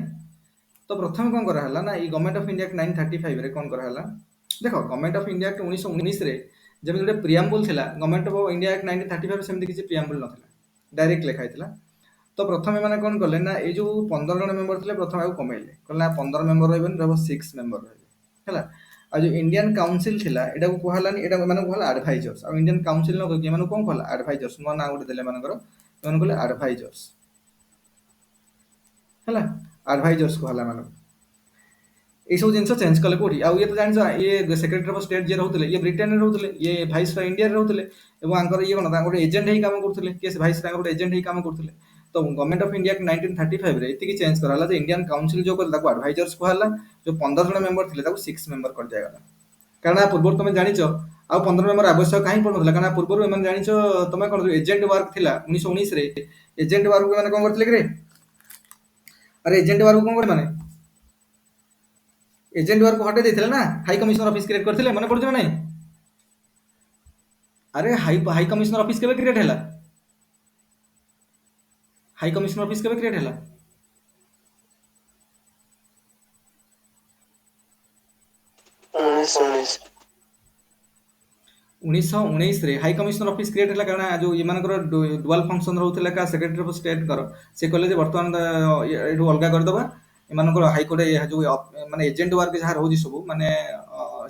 ତ ପ୍ରଥମେ କଣ କରାହେଲା ନା ଏଇ ଗଭର୍ଣ୍ଣମେଣ୍ଟ ଅଫ ଇଣ୍ଡିଆ 935 ରେ କଣ କରାହେଲା? ଦେଖ ଗଭର୍ଣ୍ଣମେଣ୍ଟ ଅଫ ଇଣ୍ଡିଆ 1919ରେ ଯେମିତି ଗୋଟେ ପ୍ରିଆମ୍ବୁଲ ଥିଲା, ଗଭର୍ଣ୍ଣମେଣ୍ଟ ଅଫ ଇଣ୍ଡିଆ 1935 ସେମିତି କିଛି ପ୍ରିଆମ୍ବୁଲ ନଥିଲା। ଡାଇରେକ୍ଟ ଲେଖା ହେଇଥିଲା। ତ ପ୍ରଥମେ ମାନେ କଣ କଲେ ନା ଏଇ ଯୋଉ 15 ଜଣ ମେମ୍ବର ଥିଲେ ପ୍ରଥମେ ଆଉ କମେଇଲେ। କହିଲେ ନା 15 ମେମ୍ବର ରହିବନି, ରହିବ 6 ମେମ୍ବର ରହିବେ। ହେଲା। ଆଉ ଯୋଉ ଇଣ୍ଡିଆନ କାଉନସିଲ ଥିଲା ଏଟାକୁ କୁହାହେଲାନି, ଏଟା ଏମାନଙ୍କୁ କୁହାହେଲା ଆଡଭାଇଜର୍ସ। ଆଉ ଇଣ୍ଡିଆନ କାଉନସିଲ ନ କହିକି ଏମାନଙ୍କୁ କଣ କୁହାହେଲା? ଆଡଭାଇଜର୍ସ। ନୂଆ ନାଁ ଗୋଟେ ଦେଲେ ଏମାନଙ୍କର। ଏମାନଙ୍କୁ କହିଲେ ଆଡଭାଇଜର୍ସ। ହେଲା। ଆଡଭାଇଜର୍ସ କୁହାହେଲା ଏମାନଙ୍କୁ। ଏଇ ସବୁ ଜିନିଷ ଚେଞ୍ଜ କଲେ କୋଉଠି? ଆଉ ଇଏ ତ ଜାଣିଛ ଇଏ ସେକ୍ରେଟାରୀ ଅଫ ଷ୍ଟେଟ ଯିଏ ରହୁଥିଲେ ଇଏ ବ୍ରିଟେନରେ ରହୁଥିଲେ, ଇଏ ଭାଇସରୟ ଇଣ୍ଡିଆରେ ରହୁଥିଲେ। ଏବଂ ଆଙ୍କର ଇଏ କଣ ତାଙ୍କର ଗୋଟେ ଏଜେଣ୍ଟ ହେଇ କାମ କରୁଥିଲେ। କିଏ ଭାଇସରୟ ଗୋଟେ ଏଜେଣ୍ଟ ହେଇ କାମ କରୁଥିଲେ। ତ ଗଭର୍ଣ୍ଣମେଣ୍ଟ ଅଫ ଇଣ୍ଡିଆ 1935ରେ ଏତିକି ଚେଞ୍ଜ କରାହେଲା ଯେ ଇଣ୍ଡିଆନ କାଉନସିଲ ଯୋଉ କଲେ ତାକୁ ଆଡଭାଇଜର୍ସ କୁହାହେଲା। ଯୋଉ 15 ଜଣ ମେମ୍ବର ଥିଲେ ତାକୁ 6 ମେମ୍ବର କରିଦିଆଗଲା। କାରଣ ୟା ପୂର୍ବରୁ ତମେ ଜାଣିଛ ଆଉ 15 ମେମ୍ବର ଆବଶ୍ୟକ କାହିଁ ପଡୁନଥିଲା? କାରଣ ପୂର୍ବରୁ ଏମାନେ ଜାଣିଛ ତମେ କଣ ଏଜେଣ୍ଟ ୱାର୍କ ଥିଲା 1919ରେ। ଏଜେଣ୍ଟ ୱାର୍କ ମାନେ କଣ କରିଥିଲେ କିରେ? ଆରେ ଏଜେଣ୍ଟ ୱାର୍କ କଣ କରିଥିଲେ ମାନେ? ଏଜେଣ୍ଟ ୱାର୍କ ହଟେଇ ଦେଇଥିଲେ ନା, ହାଇ କମିଶନର ଅଫିସ କ୍ରିଏଟ କରିଥିଲେ। ମନେ ପଡୁଛି ନା ନାଇଁ? ଆରେ ହାଇ କମିଶନର ଅଫିସ କେବେ କ୍ରିଏଟ ହେଲା? ହାଇ କମିଶନର ଅଫିସ କେବେ କ୍ରିଏଟ ହେଲା? 1919ରେ ହାଇ କମିଶନର ଅଫିସ କ୍ରିଏଟ ହେଲା। କାରଣ ଯୋଉ ଏମାନଙ୍କର ଡୁଆଲ ଫଙ୍କସନ ରହୁଥିଲା କା ସେକ୍ରେଟାରୀ ଅଫ ଷ୍ଟେଟଙ୍କର। ସେ କହିଲେ ଯେ ବର୍ତ୍ତମାନ ଏଠୁ ଅଲଗା କରିଦବା। ଏମାନଙ୍କର ହାଇକୋର୍ଟ ଯୋଉ ମାନେ ଏଜେଣ୍ଟ ୱାର୍କ ଯାହା ରହୁଛି ସବୁ ମାନେ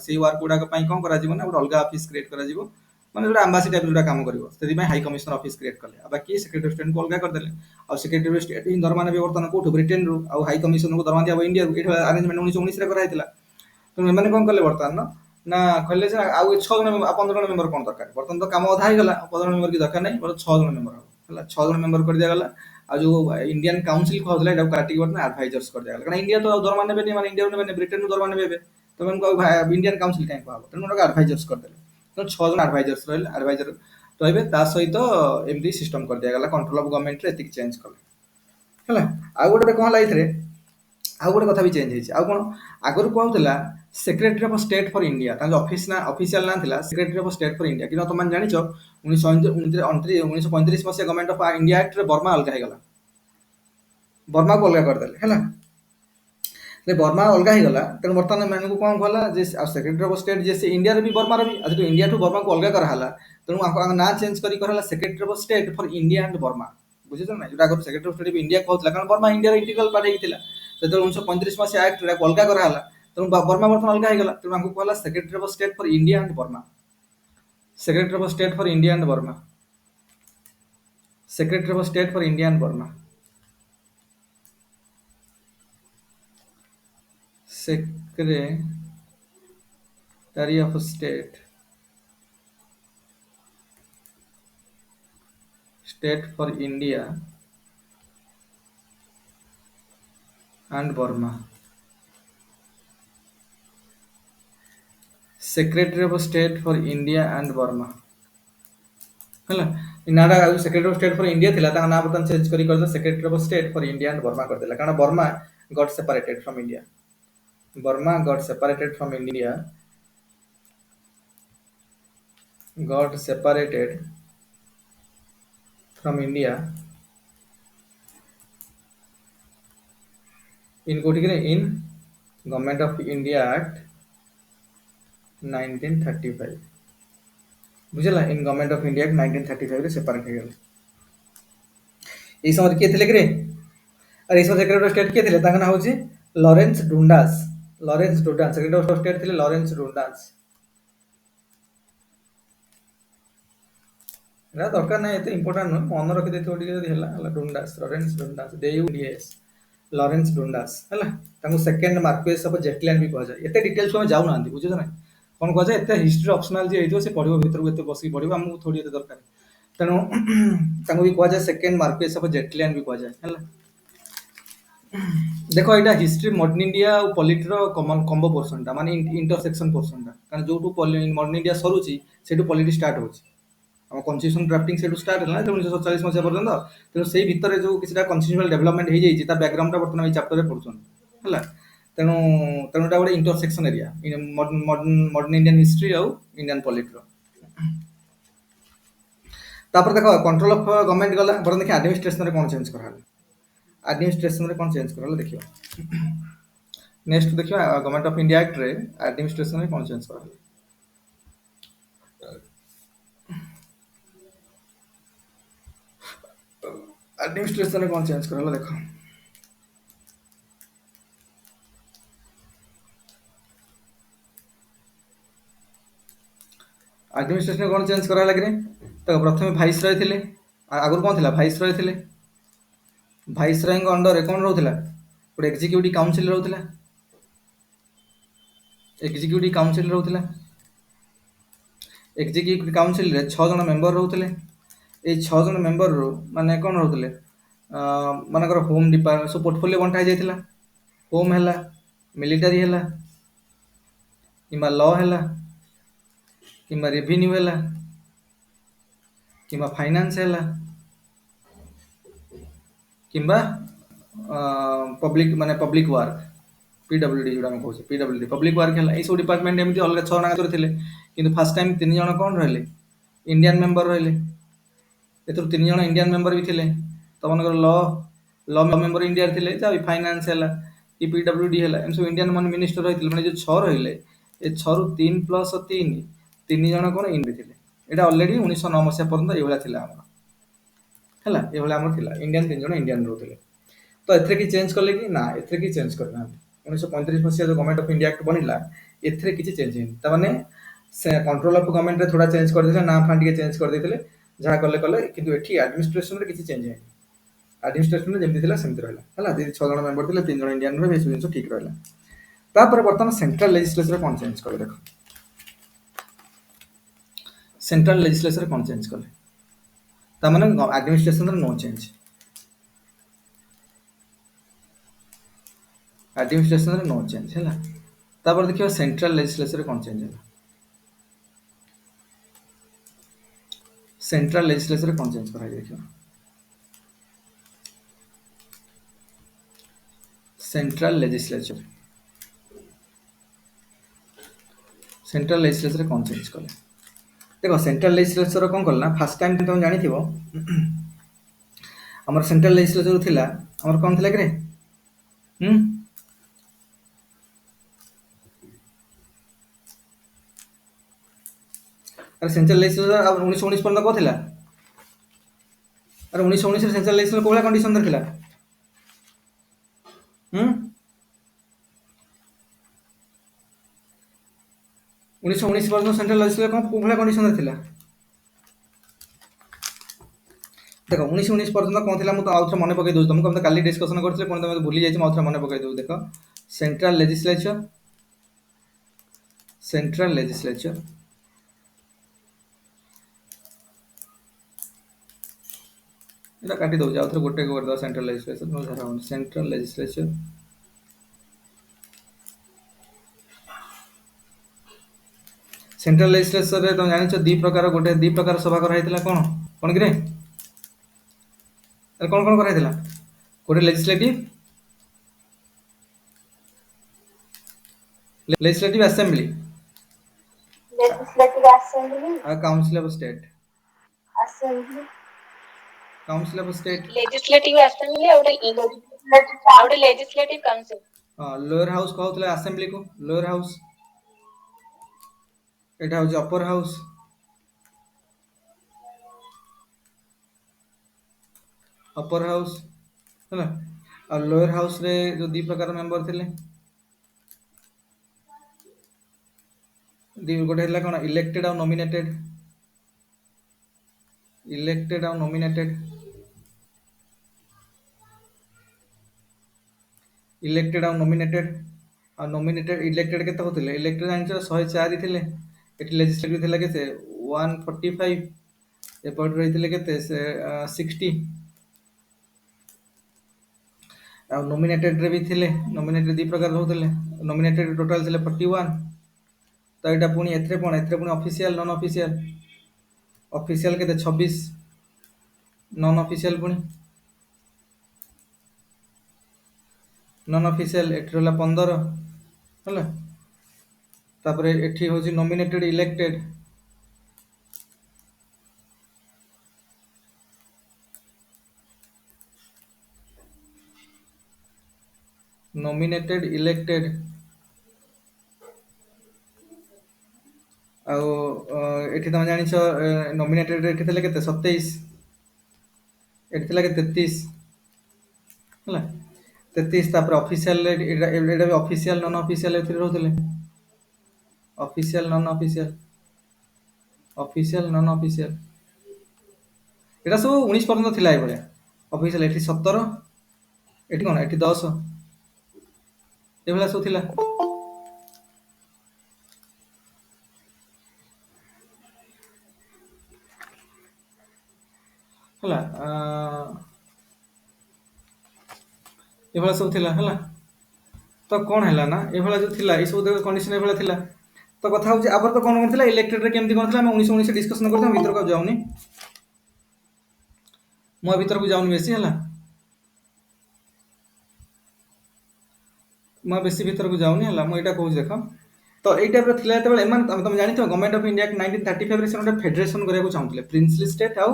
ସେଇ ୱାର୍କ ଗୁଡାକ ପାଇଁ କଣ କରାଯିବ ନା ଗୋଟେ ଅଲଗା ଅଫିସ କ୍ରିଏଟ କରାଯିବ। ମାନେ ଗୋଟେ ଆମ୍ବାସି ଟାଇପ ଯୋଉଟା କାମ କରିବ। ସେଥିପାଇଁ ହାଇ କମିଶନର ଅଫିସ କ୍ରିଏଟ କଲେ। ଆଉ ବାକି ସେକ୍ରେଟାରୀ ଅଫ ଷ୍ଟେଟକୁ ଅଲଗା କରିଦେଲେ। ଆଉ ସେକ୍ରେଟାରୀ ଅଫ ଷ୍ଟେଟ ହିଁ ଦରମା ନେବେ ବର୍ତ୍ତମାନ କୋଉଠୁ? ବ୍ରିଟେନରୁ। ଆଉ ହାଇ କମିଶନରକୁ ଦରମା ଦିଆହବ ଇଣ୍ଡିଆରୁ। ଏଇଟା ଆରେଞ୍ଜମେଣ୍ଟ 1919ରେ କରାଯାଇଥିଲା। ତେଣୁ ଏମାନେ କଣ କଲେ ବର୍ତ୍ତମାନ ନା କହିଲେ ଯେ ଆଉ 6 ଜଣ 15 ଜଣ ମେମ୍ବର କଣ ଦରକାର? ବର୍ତ୍ତମାନ ତ କାମ ଅଧା ହେଇଗଲା। 15 ଜଣ ମେମ୍ବର କି ଦରକାର ନାହିଁ। 6 ଜଣ ମେମ୍ବର ହବ। ହେଲା। 6 ଜଣ ମେମ୍ବର କରିଦିଆଗଲା। ଆଉ ଯୋଉ ଇଣ୍ଡିଆନ କାଉନସିଲ କୁହାଯାଉଥିଲା ଏଟାକୁ କାଟିକି ବର୍ତ୍ତମାନ ଆଡଭାଇଜର୍ସ କରିଦିଆଗଲା। କାରଣ ଇଣ୍ଡିଆ ତ ଆଉ ଦରମା ନେବେନି, ମାନେ ଇଣ୍ଡିଆରୁ ନେବେନି, ବ୍ରିଟେନରୁ ଦରମା ନେବେ ଏବେ। ତେଣୁ ଆଉ ଇଣ୍ଡିଆନ କାଉନସିଲ କାହିଁ କୁହାହବ? ତେଣୁ ଆଡଭାଇଜର୍ସ କରିଦେଲେ। ତେଣୁ 6 ଜଣ ଆଡଭାଇଜର୍ସ ରହିଲେ। ଆଡଭାଇଜର ରହିବେ। ତା ସହିତ ଏମିତି ସିଷ୍ଟମ କରିଦିଆଗଲା। କଣ୍ଟ୍ରୋଲ ଅଫ ଗଭର୍ଣ୍ଣମେଣ୍ଟରେ ଏତିକି ଚେଞ୍ଜ କଲେ। ହେଲା। ଆଉ ଗୋଟେ କଣ ହେଲା ଏଇଥିରେ? ଆଉ ଗୋଟେ କଥା ବି ଚେଞ୍ଜ ହେଇଛି। ଆଉ କଣ? ଆଗରୁ କୁହାହଉଥିଲା secretary of state for India. ତାଙ୍କ ଅଫିସିଆଲ ନାଁ ଥିଲା secretary of state for India. କିନ୍ତୁ ତମେ ଜାଣିଛ 1935 ମସିହା ଗଭର୍ଣ୍ଣମେଣ୍ଟ ଅଫ ଇଣ୍ଡିଆ ଆକ୍ଟରେ ବର୍ମା ଅଲଗା ହେଇଗଲା। ବର୍ମାକୁ ଅଲଗା କରିଦେଲେ। ହେଲା। ବର୍ମା ଅଲଗା ହେଇଗଲା। ତେଣୁ ବର୍ତ୍ତମାନ ଏମାନଙ୍କୁ କଣ କଲା ଯେ ସେକ୍ରେଟାରୀ ଅଫ ଷ୍ଟେଟ ଯିଏ ସେ ଇଣ୍ଡିଆର ବି ବର୍ମାର ବି। ଆଉ ଯେହେତୁ ଇଣ୍ଡିଆଠୁ ବର୍ମାକୁ ଅଲଗା କରାହେଲା ତେଣୁ ଆଙ୍କ ନାଁ ଚେଞ୍ଜ କରି କରାହେଲା secretary of state for India and Burma. ବୁଝୁଛ ନା? ଯୋଉଟା ଆଗରୁ ସେକ୍ରେଟାରୀ ଅଫ ଷ୍ଟେଟ ଇଣ୍ଡିଆ କହୁଥିଲା କାରଣ ବର୍ମା ଇଣ୍ଡିଆର ଇଣ୍ଟିଗ୍ରାଲ ପାର୍ଟ ହେଇକି ଥିଲା। ଯେତେବେଳେ 1935 ମସିହା ଆକ୍ଟରେ ଅଲଗା କରାହେଲା ତେଣୁ ବର୍ମା ବର୍ତ୍ତମାନ ଅଲଗା ହେଇଗଲା। ତେଣୁ ଆଙ୍କୁ କୁହାହେଲା secretary of state for India and Burma. Secretary of state for India and Burma. Secretary of state for India and Burma. Secretary of state for India and Burma. Secretary of State for India and Burma. ହେଲା। ନାଟା secretary of state for India ଥିଲା, ତାଙ୍କ ନାଁ ବର୍ତ୍ତମାନ change କରି କରିଦେଲା secretary of state for India and Burma କରିଦେଲା। କାରଣ Burma got separated from India. Burma got separated from India. Got separated from India in କୋଉଠିକି in government of India act 1935। ବୁଝିଲା? ଇନ୍ ଗଭର୍ଣ୍ଣମେଣ୍ଟ ଅଫ ଇଣ୍ଡିଆ 1935 ରେ separate ହେଇଗଲେ। এই সময় କିଏ ଥିଲେ କିରେ? रिसर्च सेक्रेटरी ऑफ स्टेट किए थे तांका नाम होची Lawrence Dundas. Lawrence Dundas secretary of state थे लॉरेंस डुंडास। ना दरकार ना एते इंपोर्टेंट न मन रखि देथिबो टिके जदी हला हला डुंडास लॉरेंस डुंडास DUNDAS लॉरेंस डुंडास हला तांको सेकंड मार्क्वेस ऑफ जेटलैंड भी कहा जाय। एते डिटेल्स में जाउ नांदी बुझियो ना कोन कहा जाय एते हिस्ट्री ऑप्शनल जे हेतो से पढिबो भीतर को एते बसी पढिबो हमहु थोड़ी एते दरकार तेनो तांको भी कहा जाय सेकंड मार्क्वेस ऑफ जेटलैंड भी कहा जाय हला। देखो एटा हिस्ट्री मॉडर्न इंडिया और पॉलिटी रो कॉमन कॉम्बो पोर्शन टा माने इंटरसेक्शन पोर्शन टा कारण जो टू मॉडर्न इंडिया सरुची सेटू पॉलिटी स्टार्ट होची। ଆମ କନଷ୍ଟିଟ୍ୟୁସନ ଡ୍ରାଫ୍ଟିଂ ସେଠୁ ଷ୍ଟାର୍ଟ ହେଲା 1947 ମସିହା ପର୍ଯ୍ୟନ୍ତ। ତେଣୁ ସେଇ ଭିତରେ ଯୋଉ କିଛିଟା କନଷ୍ଟିଟ୍ୟୁସନାଲ ଡେଭଲପମେଣ୍ଟ ହେଇଯାଇଛି ତା ବ୍ୟାକଗ୍ରାଉଣ୍ଡ ଟା ବର୍ତ୍ତମାନ ଏଇ ଚାପ୍ଟରରେ ପଢୁଛନ୍ତି ହେଲା। ତେଣୁ ତେଣୁ ଏଟା ଗୋଟେ intersection area modern Indian history ଆଉ ଇଣ୍ଡିଆନ ପଲିଟିର। ତାପରେ ଦେଖ କଣ୍ଟ୍ରୋଲ ଅଫ ଗଭର୍ଣ୍ଣମେଣ୍ଟ ଗଲା ବର୍ତ୍ତମାନ ଦେଖିବା ଆଡମିନିଷ୍ଟ୍ରେସନରେ କ'ଣ ଚେଞ୍ଜ କରାହେଲା। ଆଡମିନିଷ୍ଟ୍ରେସନରେ କ'ଣ ଚେଞ୍ଜ କରାହେଲା ଦେଖିବା। ନେକ୍ସଟ ଦେଖିବା ଗଭର୍ଣ୍ଣମେଣ୍ଟ ଅଫ ଇଣ୍ଡିଆ ଆକ୍ଟରେ ଆଡମିନିଷ୍ଟ୍ରେସନରେ କ'ଣ ଚେଞ୍ଜ କରାହେଲା। ଆଡମିନିଷ୍ଟ୍ରେସନରେ କ'ଣ ଚେଞ୍ଜ କରାହେଲା ଦେଖ। ଆଡମିନିଷ୍ଟ୍ରେସନରେ କ'ଣ ଚେଞ୍ଜ କରାହେଲା କିରେ ତ ପ୍ରଥମେ ଭାଇସ୍ ରୟ ଥିଲେ ଆଗରୁ କ'ଣ ଥିଲା ଭାଇସ୍ ରୟ ଥିଲେ। ଭାଇସ୍ ରୟଙ୍କ ଅଣ୍ଡରରେ କ'ଣ ରହୁଥିଲା ଗୋଟେ ଏକ୍ଜିକ୍ୟୁଟିଭ କାଉନସିଲ ରହୁଥିଲା। ଏକ୍ଜିକ୍ୟୁଟିଭ କାଉନସିଲ ରହୁଥିଲା। ଏକ୍ଜିକ୍ୟୁଟିଭ କାଉନସିଲରେ 6 ଜଣ ମେମ୍ବର ରହୁଥିଲେ। ଏଇ 6 ଜଣ ମେମ୍ବରରୁ ମାନେ କ'ଣ ରହୁଥିଲେ ମାନଙ୍କର ହୋମ୍ ଡିପାର୍ଟମେଣ୍ଟ ସବୁ ପୋର୍ଟଫୋଲିଓ ବଣ୍ଟା ହେଇଯାଇଥିଲା। ହୋମ୍ ହେଲା ମିଲିଟାରୀ ହେଲା କିମ୍ବା ଲ ହେଲା କିମ୍ବା ରେଭିନ୍ୟୁ ହେଲା କିମ୍ବା ଫାଇନାନ୍ସ ହେଲା କିମ୍ବା ପବ୍ଲିକ ମାନେ ପବ୍ଲିକ ୱାର୍କ PWD ଯୋଉଟା ଆମେ କହୁଛେ PWD ପବ୍ଲିକ ୱାର୍କ ହେଲା। ଏଇ ସବୁ ଡିପାର୍ଟମେଣ୍ଟ ଏମିତି ଅଲଗା 6 ଜଣ ଥିଲେ କିନ୍ତୁ ଫାର୍ଷ୍ଟ ଟାଇମ୍ 3 ଜଣ କ'ଣ ରହିଲେ ଇଣ୍ଡିଆନ ମେମ୍ବର ରହିଲେ। ଏଥିରୁ 3 ଜଣ ଇଣ୍ଡିଆନ ମେମ୍ବର ବି ଥିଲେ। ତ ମନେକର ଲ ମେମ୍ବର ଇଣ୍ଡିଆରେ ଥିଲେ ଯାହା ବି ଫାଇନାନ୍ସ ହେଲା କି PWD ହେଲା ଏମିତି ସବୁ ଇଣ୍ଡିଆନ ମାନେ ମିନିଷ୍ଟର ରହିଥିଲେ। ମାନେ ଯୋଉ 6 ରହିଲେ ଏ 6ରୁ 3 ପ୍ଲସ୍ 3 ଜଣ କ'ଣ ଇଣ୍ଡିଆ ଥିଲେ। ଏଇଟା ଅଲରେଡି 1909 ମସିହା ପର୍ଯ୍ୟନ୍ତ ଏଇଭଳିଆ ଥିଲା ଆମର ହେଲା। ଏଇଭଳିଆ ଆମର ଥିଲା ଇଣ୍ଡିଆନ 3 ଜଣ ଇଣ୍ଡିଆନ ରହୁଥିଲେ। ତ ଏଥିରେ କି ଚେଞ୍ଜ କଲେ କି ନା ଏଥିରେ କି ଚେଞ୍ଜ କରିନାହାନ୍ତି। 1935 ମସିହା ଯୋଉ ଗଭର୍ଣ୍ଣମେଣ୍ଟ ଅଫ ଇଣ୍ଡିଆ ଆକ୍ଟ ବନିଲା ଏଥିରେ କିଛି ଚେଞ୍ଜ ହେଇନି। ତାମାନେ ସେ କଣ୍ଟ୍ରୋଲ ଅଫ ଗଭର୍ଣ୍ଣମେଣ୍ଟରେ ଥୋଡ଼ା ଚେଞ୍ଜ କରିଦେଇଥିଲେ ନା ଫାଁ ଟିକେ ଚେଞ୍ଜ କରିଦେଇଥିଲେ ଯାହା କଲେ କଲେ କିନ୍ତୁ ଏଠି ଆଡମିନିଷ୍ଟ୍ରେସନରେ କିଛି ଚେଞ୍ଜ ହେଇନି। ଆଡମିନିଷ୍ଟ୍ରେସନରେ ଯେମିତି ଥିଲା ସେମିତି ରହିଲା ହେଲା। 6 ଜଣ ମେମ୍ବର ଥିଲେ 3 ଜଣ ଇଣ୍ଡିଆନ ରହିବେ ଏସବୁ ଜିନିଷ ଠିକ ରହିଲା। ତାପରେ ବର୍ତ୍ତମାନ ସେଣ୍ଟ୍ରାଲ ଲେଜିସ୍ଲେଚର କ'ଣ ଚେଞ୍ଜ କଲେ ଦେଖ। ସେଣ୍ଟ୍ରାଲ ଲେଜିସ୍ଲେଚର କ'ଣ ଚେଞ୍ଜ କଲେ ତାମାନେ ଆଡମିନିଷ୍ଟ୍ରେସନରେ ନୋ ଚେଞ୍ଜ। ଆଡମିନିଷ୍ଟ୍ରେସନରେ ନୋ ଚେଞ୍ଜ ହେଲା। ତାପରେ ଦେଖିବା ସେଣ୍ଟ୍ରାଲ ଲେଜିସ୍ଲେଚରରେ କ'ଣ ଚେଞ୍ଜ ହେଲା। ସେଣ୍ଟ୍ରାଲ ଲେଜିସ୍ଲେଚରରେ କ'ଣ ଚେଞ୍ଜ କରାଯାଇଛି ଦେଖିବା। ସେଣ୍ଟ୍ରାଲ ଲେଜିସ୍ଲେଚର ସେଣ୍ଟ୍ରାଲ ଲେଜିସ୍ଲେଚରରେ କ'ଣ ଚେଞ୍ଜ କଲେ ଦେଖ। ସେଣ୍ଟ୍ରାଲ ଲେଜିସ୍ଲେଚର କ'ଣ କଲେ ନା ଫାର୍ଷ୍ଟ ଟାଇମ୍ ତମେ ଜାଣିଥିବ ଆମର ସେଣ୍ଟ୍ରାଲ ଲେଜିସ୍ଲେଚର ଥିଲା ଆମର କ'ଣ ଥିଲା କିରେ ଆରେ ସେଣ୍ଟ୍ରାଲ ଲେଜିସ୍ଲେଚର 1919 ପର୍ଯ୍ୟନ୍ତ କ'ଣ ଥିଲା। ଆରେ 1919 ସେଣ୍ଟ୍ରାଲ ଲେଜିସ୍ଲେଚର କୋଉ ଭଳିଆ କଣ୍ଡିସନରେ ଥିଲା 1919 ପର୍ଯ୍ୟନ୍ତ ସେଣ୍ଟ୍ରାଲ ଲେଜିସ୍ଲେଚର କ'ଣ କୋଉ ଭଳିଆ କଣ୍ଡିସନରେ ଥିଲା ଦେଖ। 1919 ପର୍ଯ୍ୟନ୍ତ କ'ଣ ଥିଲା ମୁଁ ତ ଆଉଥରେ ମନେ ପକେଇ ଦଉଛି ତମକୁ। ଆମେ ତ କାଲି ଡିସ୍କସନ କରିଥିଲେ ପୁଣି ତମେ ଭୁଲି ଯାଇଛି ମୁଁ ଆଉଥରେ ମନେ ପକେଇ ଦଉଛି ଦେଖ। ସେଣ୍ଟ୍ରାଲ ଲେଜିସ୍ଲେଚର এটা କାଟି ଦଉଛି ଆଉଥରେ ଗୋଟେ କରିଦେବା। ସେଣ୍ଟ୍ରାଲ ଲେଜିସ୍ଲେଚର ସେଣ୍ଟ୍ରାଲ ଲେଜିସ୍ଲେଚର ସେଣ୍ଟ୍ରାଲ ଲେଜିସ୍ଲେଚରରେ ତମେ ଜାଣିଛ ଦି ପ୍ରକାର ସଭା କରାଯାଇଥିଲା। କ'ଣ କ'ଣ କିରେ କ'ଣ କ'ଣ କରାଯାଇଥିଲା ଗୋଟେ ଲେଜିସ୍ଲେଟିଭ ଆସେମ୍ବଲି ଆଉ council of state. Council of state legislative assembly और लेजिस्लेटिव काउंसिल। लोअर हाउस कहउतले असेंबली को लोअर हाउस एटा हो अपर हाउस है और लोअर हाउस रे जो दी प्रकार मेंबर थिले दी गोटे हला कोन इलेक्टेड और नॉमिनेटेड इलेक्टेड और नॉमिनेटेड इलेक्टेड और नॉमिनेटेड इलेक्टेड केते होतिले इलेक्टेड आंसर 104 थिले एटी लेजिस्लेटिव थिला केते 145 एपट रहिथिले केते से 60 और नॉमिनेटेड रे भी थिले नॉमिनेटेड दी प्रकार होतिले नॉमिनेटेड टोटल थिले 41 तो एटा पुनी एथरे पुनी ऑफिशियल नॉन ऑफिशियल ऑफिशियल केते 26 नॉन ऑफिशियल पुनी नॉन ऑफिशियल एठी रहला 15 हला तापरे एठी होची नॉमिनेटेड इलेक्टेड नॉमिनेटेड इलेक्टेड ଆଉ ଏଠି ତମେ ଜାଣିଛ ନୋମିନେଟେଡ୍ ଏଠି ଥିଲେ କେତେ 27 ଏଠି ଥିଲା କେତେ 33 ହେଲା 33 ତାପରେ ଅଫିସିଆଲ ଏଟା ବି ଅଫିସିଆଲ ନନ୍ ଅଫିସିଆଲ ଏଥିରେ ରହୁଥିଲେ ଅଫିସିଆଲ ନନ୍ ଅଫିସିଆଲ ଏଟା ସବୁ 19 ପର୍ଯ୍ୟନ୍ତ ଥିଲା ଏଇଭଳିଆ ଅଫିସିଆଲ ଏଠି 17 ଏଠି କଣ ଏଠି 10 ଏଇଭଳିଆ ସବୁ ଥିଲା ହେଲା ଏଭଳିଆ ସବୁ ଥିଲା ହେଲା ତ କଣ ହେଲା ନା ଏଭଳିଆ ଯୋଉ ଥିଲା ଏଇ ସବୁ କଣ୍ଡିସନ ଏଭଳିଆ ଥିଲା ତ କଥା ହଉଛି ଆପରେ ତ କଣ ଥିଲା ଇଲେକ୍ଟେଡ୍ ରେ କେମିତି କଣ ଥିଲା ଆମେ 1919 ଡିସ୍କସନ କରିଥାଉ ଭିତରକୁ ଯାଉନି ମୁଁ ଭିତରକୁ ଯାଉନି ବେଶୀ ହେଲା ମୁଁ ବେଶୀ ଭିତରକୁ ଯାଉନି ହେଲା ମୁଁ ଏଇଟା କହୁଛି ଦେଖ ତ ଏଇ ଟାଇପର ଥିଲା ଯେତେବେଳେ ଏମାନେ ତମେ ଜାଣିଥିବ ଗଭର୍ଣ୍ଣମେଣ୍ଟ ଅଫ ଇଣ୍ଡିଆ 1935 ରେ ସେ ଗୋଟେ ଫେଡରେସନ କରିବାକୁ ଚାହୁଁଥିଲେ ପ୍ରିନ୍ସଲି ଷ୍ଟେଟ୍ ଆଉ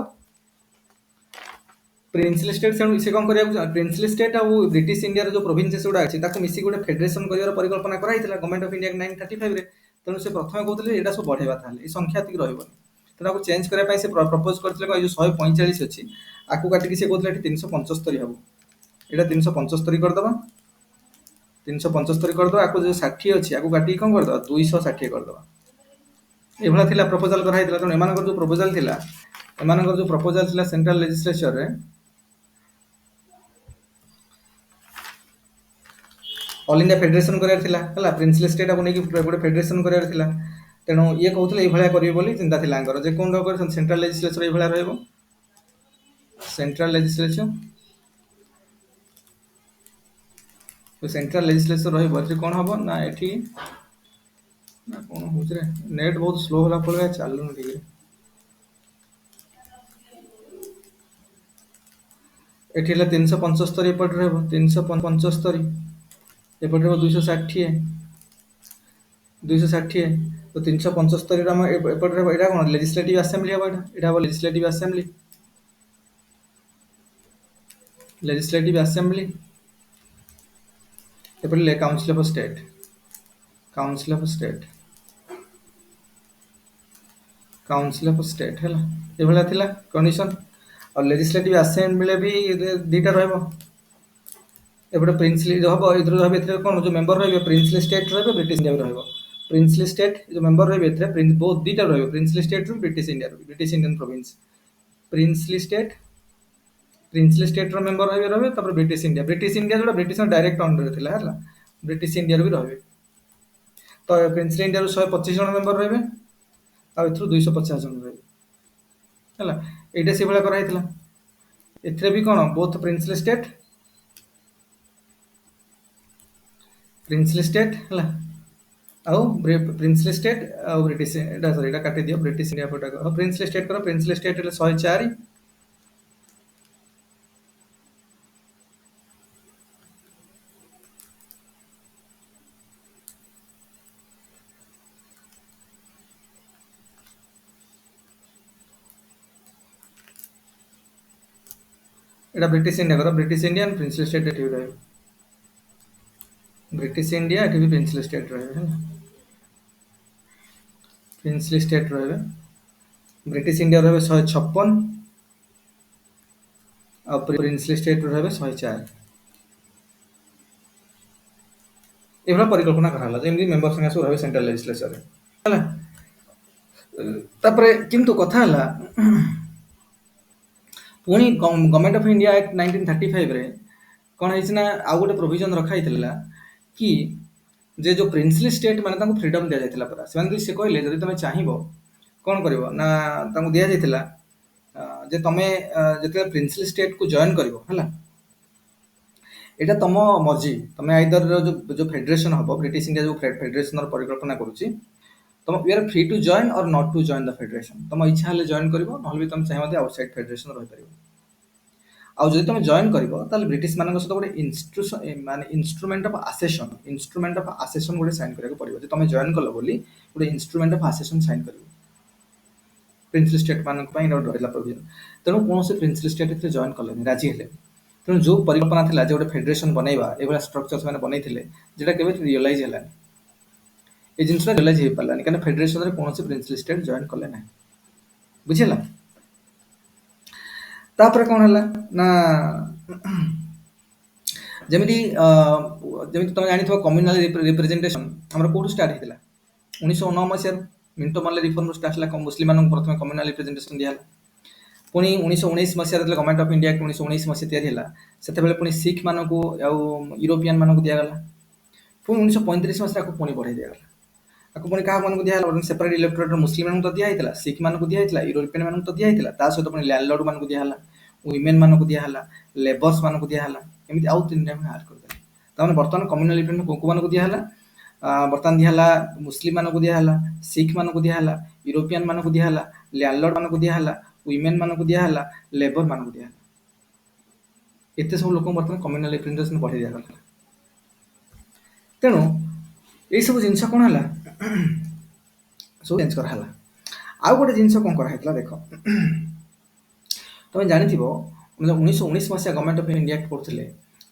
ପ୍ରିନ୍ସଲି ଷ୍ଟେଟ୍ ସେ କଣ କରିବାକୁ ପ୍ରିନ୍ସଲି ଷ୍ଟେଟ୍ ଆଉ ବ୍ରିଟିଶ ଇଣ୍ଡିଆର ଯୋଉ ପ୍ରୋଭିନ୍ସେସ୍ ଗୁଡା ଅଛି ତାକୁ ମିଶି ଗୋଟେ ଫେଡରେସନ କରିବାର ପରିକଳ୍ପନା କରାଯାଇଥିଲା ଗଭର୍ଣ୍ଣମେଣ୍ଟ ଅଫ ଇଣ୍ଡିଆ 1935 ରେ ତେଣୁ ସେ ପ୍ରଥମେ କହୁଥିଲେ ଏଇଟା ସବୁ ବଢେଇବା ତାହେଲେ ଏଇ ସଂଖ୍ୟା ଏତିକି ରହିବନି ତେଣୁ ତାକୁ ଚେଞ୍ଜ କରିବା ପାଇଁ ସେ ପ୍ରପୋଜ କରିଥିଲେ ଏଇ ଯୋଉ 145 ଅଛି ଆକୁ କାଟିକି ସେ କହୁଥିଲେ ଏଠି 375 ହବ ଏଇଟା 375 କରିଦବା 375 କରିଦବା ଆକୁ ଯୋଉ 60 ଅଛି ଆକୁ କାଟିକି କଣ କରିଦବା 260 କରିଦବା ଏଭଳିଆ ଥିଲା ପ୍ରପୋଜାଲ କରାଯାଇଥିଲା ତେଣୁ ଏମାନଙ୍କର ଯୋଉ ପ୍ରପୋଜାଲ ଥିଲା ସେଣ୍ଟ୍ରାଲ ଲେଜିସ୍ଲେଚରରେ ଅଲ୍ ଇଣ୍ଡିଆ ଫେଡରେସନ କରିବାର ଥିଲା ହେଲା ପ୍ରିନ୍ସଲି ଷ୍ଟେଟ୍ ଆକୁ ନେଇକି ଗୋଟେ ଫେଡରେସନ କରିବାର ଥିଲା ତେଣୁ ଇଏ କହୁଥିଲେ ଏଇଭଳିଆ କରିବେ ବୋଲି ଚିନ୍ତା ଥିଲା ଆଙ୍କର ଯେ କୋଣ କରିଛନ୍ତି ସେଣ୍ଟ୍ରାଲ ଲେଜିସ୍ଲେଚର ଏଇଭଳିଆ ରହିବ ସେଣ୍ଟ୍ରାଲ ଲେଜିସ୍ଲେଚର ରହିବ ଏଠି କଣ ହବ ନା ଏଠି ନା କଣ ହଉଛି ରେ ନେଟ୍ ବହୁତ ସ୍ଲୋ ହେଲା ଫଳରେ ଚାଲୁନି ଟିକେ ଏଠି ହେଲା 375 ଏପଟେ ରହିବ 375 एपटे 260 तो 375 एपटे एटा कौन लेजिस्लेटिव असेंबली हम एटा हम लेजिस्लेटिव असेंबली एपटे काउंसिल ऑफ स्टेट है ये थिला कंडीशन और लेजिस्लेटिव असेंबली भी दीटा रहिबो एपटे प्रिंसली जो हम इधर कौन जो मेंबर रही प्रिंसली स्टेट रही ब्रिटिश इंडिया रही प्रिंसली स्टेट जो मेंबर रही बहुत दीटा रही प्रिंसली स्टेट रू British Indian province princely state रो मेंबर रही ब्रिटिश इंडिया जो ब्रिटिश डायरेक्ट अंडर थिला है ब्रिटिश इंडिया भी रही तो प्रिंसली इंडिया 125 जन मेंबर रही आ 250 जन रही है ये से भाया कराई एथिरे भी कौन बोथ प्रिंसली स्टेट है प्रिंसली स्टेट ब्रिटिश सॉरी एटा काटी दियो ब्रिटिश इंडिया पटा प्रिंसली स्टेट करो प्रिंसली स्टेट 104 एटा ब्रिटिश इंडिया करो British India and princely state एठी रहे ब्रिटिश इंडिया एठी भी प्रिंसली स्टेट रहे प्रिंसली स्टेट रहे ब्रिटिश इंडिया रहे 156 और प्रिंसली स्टेट रहे 104 एभला परिकल्पना कराला जेमती मेंबर संगे सब रहे सेंट्रल लेजिस्लेचर रे हला तापरे किंतु कथा हला पुणी गवर्नमेंट ऑफ इंडिया एक्ट 1935 रे कौन है ना आउ गोटे प्रोविजन रखा हितला कि जे जो प्रिंसली स्टेट माने तांको फ्रीडम दिया जायतिला परा से कहले जदि तमे चाहिबो कौन करिवो ना तांको दिया जायतिला जे तमे जते प्रिंसली स्टेट को जॉइन करिवो हला एटा तम मर्जी तमे आइदर जो फेडरेशन हबो ब्रिटिश इंडिया जो फेडरेशन परिकल्पना करूची तुम you are free to join or not to join the federation तुम इच्छा हेले जॉइन करिवो नहले भी तुम चाहे आउटसाइड फेडरेशन रहि परिवो आउ जदि तुम जॉइन करिवो ताले ब्रिटिश मानक सहित गोटे इंस्ट्रूशन माने इंस्ट्रूमेंट ऑफ आसेसन गोटे साइन करके पड़िबो जे तुम जॉइन कलो बोली गोटे इंस्ट्रूमेंट ऑफ आसेसन साइन करिवो प्रिंसली स्टेट मानक पई रहिला प्रोविजन तेणु कौन से प्रिंसली स्टेट एथे जॉइन कलेनि राजी हेले तेणु जो परिकल्पना थिला जे गोटे फेडरेशन बनैबा एभला स्ट्रक्चर से बनैथिले जेटा केबे रियलाइज हेलानि ए जिनस रियलाइज हे पालानि कारण फेडरेशन रे कौन से प्रिंसली स्टेट जॉइन कले ना बुझिला तापर कौन हला ना जेमिति जेमिति तुम जानि थो कम्युनल रिप्रेजेंटेशन हमर कोठु स्टार्ट हेतिला 1909 मसिया मिंटो मल्ले रिफॉर्म स्टार्ट हला मुस्लिम मानन प्रथम कम्युनल रिप्रेजेंटेशन दिया पुणी 1919 मसिया गवर्नमेंट ऑफ इंडिया 1919 मसिया तैयारी हला सेते बेले पुणी सिख मानकू यूरोपियन मानकू दिया गला पुणी 1935 मसिया को पुणी बढ़ाई दिया गला आपको पुणी कहा मानकू दिया हला सेपरेट इलेक्टोरेट मुस्लिम मानकू तो दिया हितला सिख मानकू दिया हितला यूरोपियन मानकू तो दिया हितला ता सहित पुणी लैंडलॉर्ड मानकू दिया हला वुमेन मानकू दिया हला लेबर्स मानकू दिया हला एमिति आउ तीन टाइम ऐड कर देले ताने वर्तमान कम्युनल रिप्रेजेंटेशन को मानकू दिया हला वर्तमान दिया हला मुस्लिम मानकू दिया हला सिख मानकू दिया हला यूरोपियन मानकू दिया हला लैंडलॉर्ड मानकू दिया हला वुमेन मानकू दिया हला लेबर मानकू दिया हला एते सब लोक वर्तमान कम्युनल रिप्रेजेंटेशन बढ़ाई दिया गला तेणु ये सब जिनस कौन हला सब चेंज कर हला आउ गोटे जिनस कौन कर हेतला देखो तुम जानि थिबो 1919 मसिया गवर्नमेंट ऑफ इंडिया एक्ट करथिले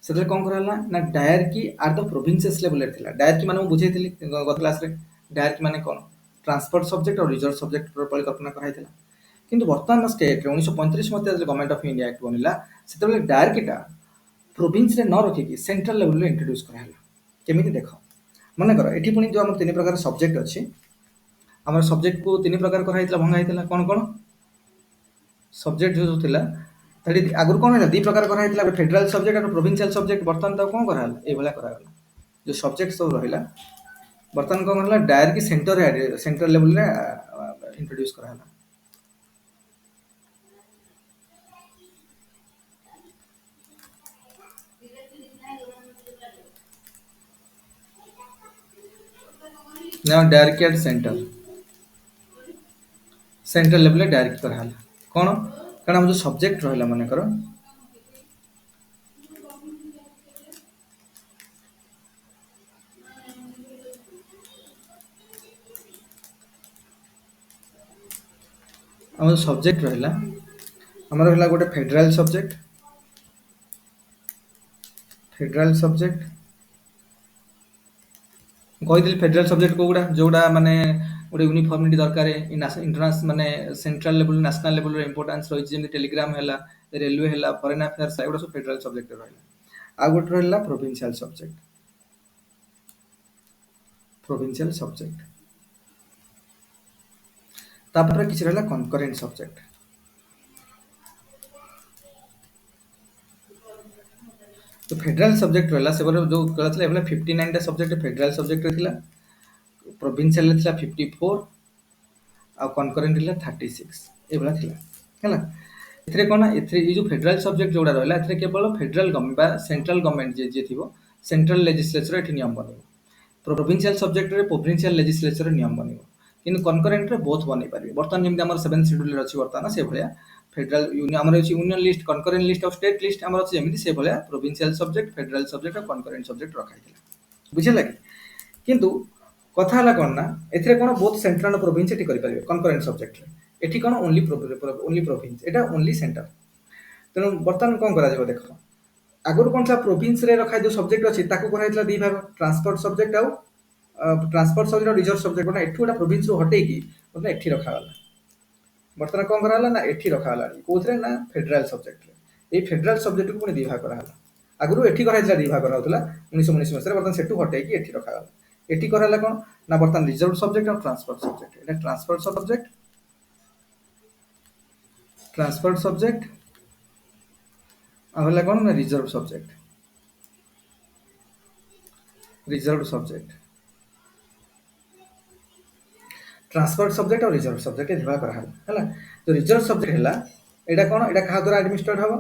सेते कौन कर हला ना dyarchy are the provinces level रे थिला डायरकी माने बुझेइथिली गत क्लास रे डायरकी माने कोन ट्रांसपोर्ट सब्जेक्ट और रिजर्व सब्जेक्ट पर परिकल्पना कराइथिला किंतु वर्तमान स्टेट 1935 मसिया गवर्नमेंट ऑफ इंडिया एक्ट बनिला सेते बेले डायरकीटा प्रोविंस रे न रखी कि सेंट्रल लेवल रे इंट्रोड्यूस कराहला केमिति देखो मन कर एठी पुनी जो हम तीन प्रकार सब्जेक्ट अछि हमर सब्जेक्ट को तीन प्रकार कराइथिला भंगा हितला कोन कोन सब्जेक्ट जो थिला तडी आगुर कोन हैला दी प्रकार कराइथिला फेडरल सब्जेक्ट और प्रोविंशियल सब्जेक्ट वर्तमान त कोन कराहला ए भला कराहला जो सब्जेक्ट सब रहिला वर्तमान कोन हला डायरेक्ट सेंटर लेवल रे इंट्रोड्यूस कराहला now direct at centre level रे डायरेक्ट कराहला कोन कारण हम जो सब्जेक्ट रहिला माने करो हम सब्जेक्ट रहिला हमर रहिला गोटे फेडरल सब्जेक्ट कहिदिल फेडरल सब्जेक्ट को गुडा जोडा माने गोटे यूनिफॉर्मिटी दरकार इंटरनेशनल माने सेंट्रल लेवल नेशनल लेवल रे इंपोर्टेंस रही जेमि टेलीग्राम हैला रेलवे हैला फॉरेन अफेयर्स एगुडा सब फेडरल सब्जेक्ट रहिला आ गोटे रहिला प्रोविंशियल सब्जेक्ट तापर किछ रहिला कनकरेंट सब्जेक्ट तो फेडरल सब्जेक्ट रहिला से जो कहला एबला 59 टा सब्जेक्ट फेडरल सब्जेक्ट रहिला प्रोविंशियल थिला 54 आ कनकरेंट थिला 36 एबला थिला हैला एथरे कोना एथरे ई जो फेडरल सब्जेक्ट जोडा रहला एथरे केवल फेडरल गवर्नमेंट बा सेंट्रल गवर्नमेंट जे थिबो सेंट्रल लेजिस्लेचर एठी नियम बनेबो प्रोविंशियल सब्जेक्ट रे प्रोविंशियल लेजिस्लेचर नियम बनेबो किंतु कनकरेंट रे बोथ बनै पारिबे वर्तमान जेमि हमर 7 शेड्यूल रे अछि वर्तमान से भलिया फेडरल यूनियन हमर अछि union list concurrent list of state list हमर अछि जेमि से भलिया प्रोविंशियल सब्जेक्ट फेडरल सब्जेक्ट और कनकरेंट सब्जेक्ट रखाइतिला बुझिला कि किंतु कथा हला कोन ना एथरे कोन बोथ सेंट्रल और प्रोविंस एठी करि पारिबे कनकरेंट सब्जेक्ट रे एठी कोन ओनली प्रोविंस एटा ओनली सेंटर तेनु वर्तमान कोन करा जेबो देखो आगुर कोन सा प्रोविंस रे रखा जो सब्जेक्ट अछि ताको कराइतला दी भाग ट्रांसपोर्ट सब्जेक्ट आउ ट्रांसपोर्ट सब्जेक्ट और रिजर्व सब्जेक्ट कोन एठुडा प्रोविंस रो हटे की मतलब एठी रखा वाला वर्तमान कोन कराला ना एठी रखा वाला कोथरे ना फेडरल सब्जेक्ट रे ए फेडरल सब्जेक्ट को पुनी दी भाग कराला आगु एठी कराइला दी भाग कराउतला 1919 मसरे बर्तन सेटू हटे कि एठी रखा गला एठी कराला कोन ना बर्तन रिजर्व सब्जेक्ट और ट्रांसफर सब्जेक्ट एटा ट्रांसफर सब्जेक्ट आ होला कोन ना रिजर्व सब्जेक्ट ट्रांसफर सब्जेक्ट और रिजर्व सब्जेक्ट दिवा करा हला तो रिजर्व सब्जेक्ट हला एटा कोन एटा कहा द्वारा एडमिनिस्ट्रेट हबो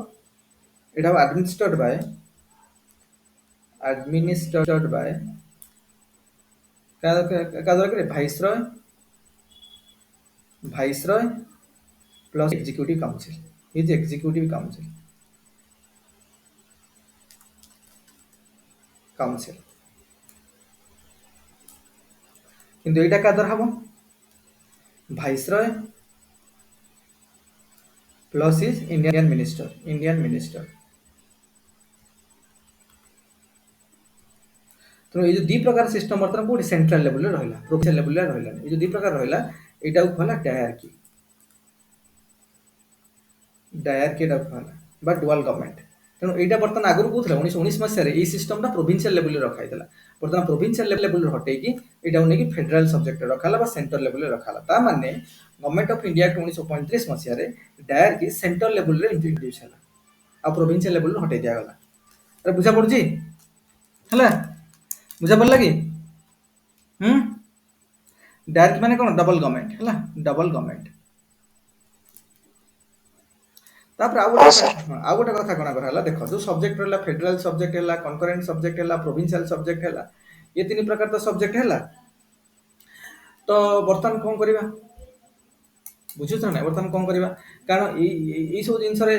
एटा एडमिनिस्ट्रेटेड बाय का द्वारा करे viceroy plus executive council is executive council किंतु एटा का द्वारा हबो viceroy plus is Indian minister तो ये जो दी प्रकार सिस्टम बर्तमान कोठी सेंट्रल लेवल रे रहला प्रोविंशियल लेवल रे रहला ये जो दी प्रकार रहला एटा कहला डायरकी कहला बा डुअल गवर्नमेंट तेणु एटा बर्तमान आगु कहूला 1919 मसीह ये सिस्टमटा प्रोविंशियल लेवल रे रखाइला बर्तमान प्रोविंशियल लेवल रे हटे कि एटा ने कि फेडरल सब्जेक्ट रखाला बा सेंटर लेवल रे रखाला ता माने गवर्नमेंट ऑफ इंडिया एक्ट 1935 मसीह रे डायरकी सेंटर लेवल रे इंट्रोड्यूस हला आ प्रोविंशियल लेवल रे हटे दिया गला अरे बुझा पड़जी हला बुझा पड़ला कि डायरेक्ट माने कोन डबल गवर्नमेंट हला डबल गवर्नमेंट तापर आउ गोटे कथा कोना करला देखो जो सब्जेक्ट रहला फेडरल सब्जेक्ट हैला कनकरेंट सब्जेक्ट हैला प्रोविंशियल सब्जेक्ट हैला ये तीन प्रकार तो सब्जेक्ट हैला तो बर्तमान कोन करिवा बुझुछ ना बर्तमान कोन करिवा कारण ई सब जिंस रे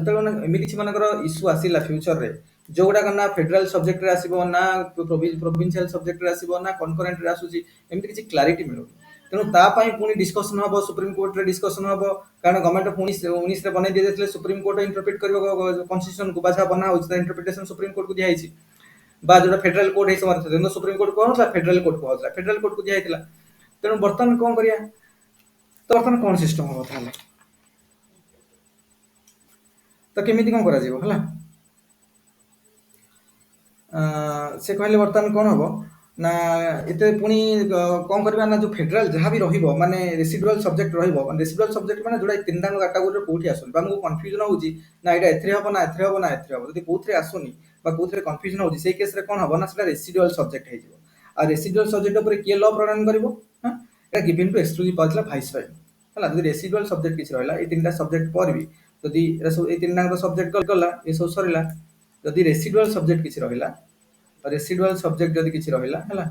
जतले एमिति छि मानकर इशू आसीला फ्यूचर रे जोगुडा ना फेडरल सब्जेक्ट रे आसीबो ना प्रोविंशियल सब्जेक्ट रे आसीबो ना कनकरेंट रे आसुची एमिति किछि क्लैरिटी मिलु तेणु तापाई पुणी डिस्कसन हम सुप्रीम कोर्ट रे डिस्कसन हम कारण गवर्नमेंट ऑफ 19 रे बनै दिए सुप्रीम कोर्ट इंटरप्रेट करबो कॉन्स्टिट्यूशन को बाजा बना हो इंटरप्रिटेशन सुप्रीम कोर्ट को दिया हिची बा जोटा फेडरल कोर्ट है समर्थ देन सुप्रीम कोर्ट को होता फेडरल कोर्ट को होता फेडरल कोर्ट को दिया हितला तेणु बर्तमान कोन करिया तो बर्तमान कोन सिस्टम हो थाले तो केमिति कोन करा जीवो हला से कहले बर्तमान कोन हबो ना इते पुणी कौन करबा ना जो फेडरल जहाँ भी रहिबो माने रेसिडुअल सब्जेक्ट रहिबो रेसिडुअल सब्जेक्ट माने जोडा तीन दांग कैटेगरी रे कोठी आसुन बामु कंफ्यूजन होउची ना एटा एथरे हबो ना एथरे हबो ना एथरे हबो जदि कोथरे आसुनी बा कोथरे कंफ्यूजन होउची सेही केस रे कोन हबो ना सेटा रेसिडुअल सब्जेक्ट हे जिवो आ रेसिडुअल सब्जेक्ट ऊपर के लॉ प्रणयन करबो हां एटा गिवन टू एक्सक्लूसिव पावरला वाइसरॉय हला जदि रेसिडुअल सब्जेक्ट किछ रहला ए तीनटा सब्जेक्ट परबी जदि ए तीन दांग सब्जेक्ट गला ए सब सरिला जदि रेसिडुअल सब्जेक्ट किछ रहिला रेसिडुअल सब्जेक्ट जदि किछ रहिला हला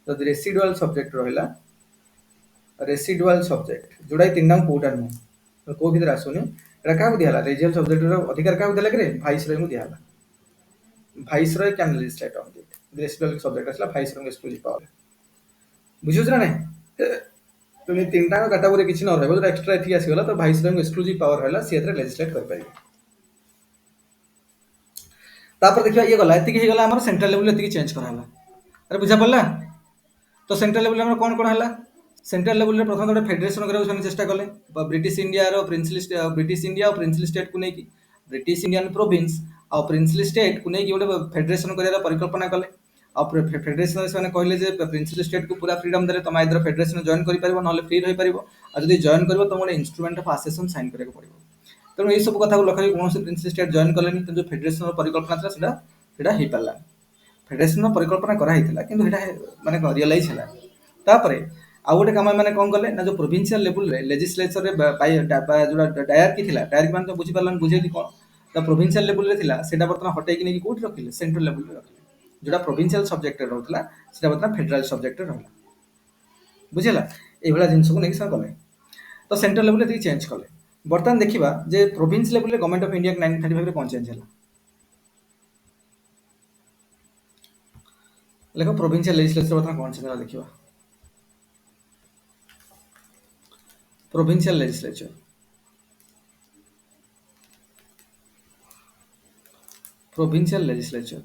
जदि रेसिडुअल सब्जेक्ट रहिला रेसिडुअल सब्जेक्ट जोडा तीन नाम कोटा नु को भीतर आसुनी एटा का दियाला रेसिडुअल सब्जेक्ट रो अधिकार का दियाला करे वाइसरॉय को दियाला viceroy can legislate on it residual subject असला वाइसरॉय एक्सक्लूसिव पावर बुझुछ ना नै तुम तीनटा कैटेगरी किछ न रहबो जो एक्स्ट्रा एथि आसी गला तो वाइसरॉय एक्सक्लूसिव पावर होला से एथरे लेजिस्लेट कर पाइबो तापर देखिया ये गला एति कि गला हमर सेंट्रल लेवल एति चेंज कराला अरे बुझा पड़ला तो सेंट्रल लेवल में कौन कौन है सेंट्रल लेवल में प्रथम गोटे फेडरेशन करा चेष्टा कले ब्रिटिश इंडिया रो ब्रिटिश इंडिया और प्रिंसली स्टेट को नहीं ब्रिटिश इंडियन प्रोविंस और प्रिंसली स्टेट को नहीं गोटे फेडरेशन करार परिकल्पना कले और फेडरेशन से कहले जे प्रिंसली स्टेट को पूरा फ्रीडम देले तुम आइदर फेडरेशन जॉइन कर पारिबो नले फ्री रही पारिबो आ जदि जॉइन करबो तुम गोटे इंस्ट्रूमेंट ऑफ एसोसिएशन साइन करे पड़िबो तेणु ये सब कथा को लखा कौन प्रिंसली स्टेट जॉइन कलेनी जो फेडरेशन परिकल्पना था सेटा हो पारा फेडरेशन परिकल्पना कराइला कि माने रियलाइज है तापर आउ गोटे कम मैंने कौन कले ना जो प्रोविंशियल लेवल रे लेजिस्लेचर रे जो डायरकी थिला डायरकी मान तो बुझी पारलन बुझेली कौन तो प्रोविंशियल लेवल रे थिला सेटा बर्तमान हटाई कि नहीं कोठी रखिले सेंट्रल लेवल रे रखिले जोटा प्रोविंशियल सब्जेक्ट रे रहउतला सेटा बर्तमान फेडरल सब्जेक्ट रे रहला बुझेला ए भला जिंस को नहीं सा कले तो सेंट्रल लेवल रे चेंज कले बर्तमान देखिबा जे प्रोविंस लेवल रे गवर्नमेंट ऑफ इंडिया 1935 रे कौन चेंज हला लेखो प्रोविंशियल लेजिस्लेचर बता कौन से देखिबा provincial legislature provincial legislature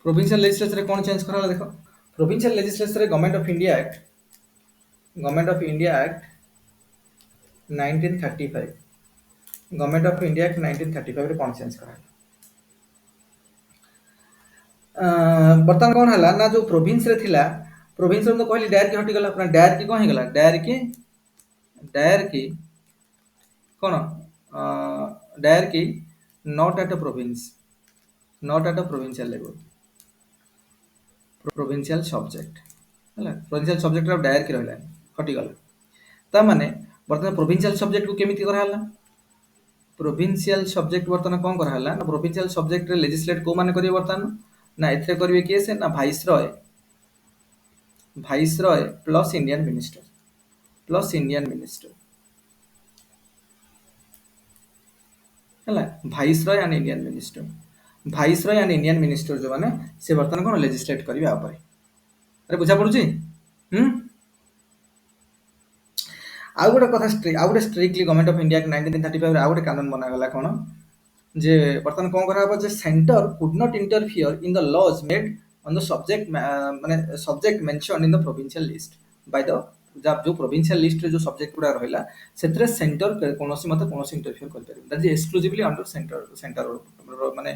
provincial legislature कौन चेंज कराला देखो प्रोविंशियल लेजिस्लेचर रे government of India act 1935 government of India act 1935 रे कौन चेंज करा बर्तमान कौन है ना जो प्रोविंस रे थिला प्रोविंस रे तो कहली डायर की हटी गला अपना डायर की कौन है गला डायर की कौन डायर की not at a province not at a provincial level provincial subject है प्रोविंशियल सब्जेक्ट डायर की रहा हटी गला ता माने बर्तमान प्रोविंशियल सब्जेक्ट को केमिति करा हला प्रोविंशियल सब्जेक्ट बर्तमान कौन करा हला ना प्रोविंशियल सब्जेक्ट रे लेजिस्लेट को माने करिवे बर्तमान ना एथे करिवे किए से ना viceroy plus Indian minister है viceroy and Indian minister जो माने से बर्तमान कौन लेजिस्लेट करिवे आ परे अरे बुझा पड़ुची आउ गोटे कथा आउ गोटे स्ट्रिक्टली गवर्नमेंट ऑफ इंडिया 1935 आउ गोटे कानून बना गला कोन जे बर्तमान कोन करा जे centre could not interfere in the laws made on the subject माने subject mention in the provincial list by the जो प्रोविंशियल लिस्ट रे जो सब्जेक्ट गुडा रहिला सेतरे सेंटर कोनोसी मते कोनोसी इंटरफियर कर परिबे that is exclusively under centre माने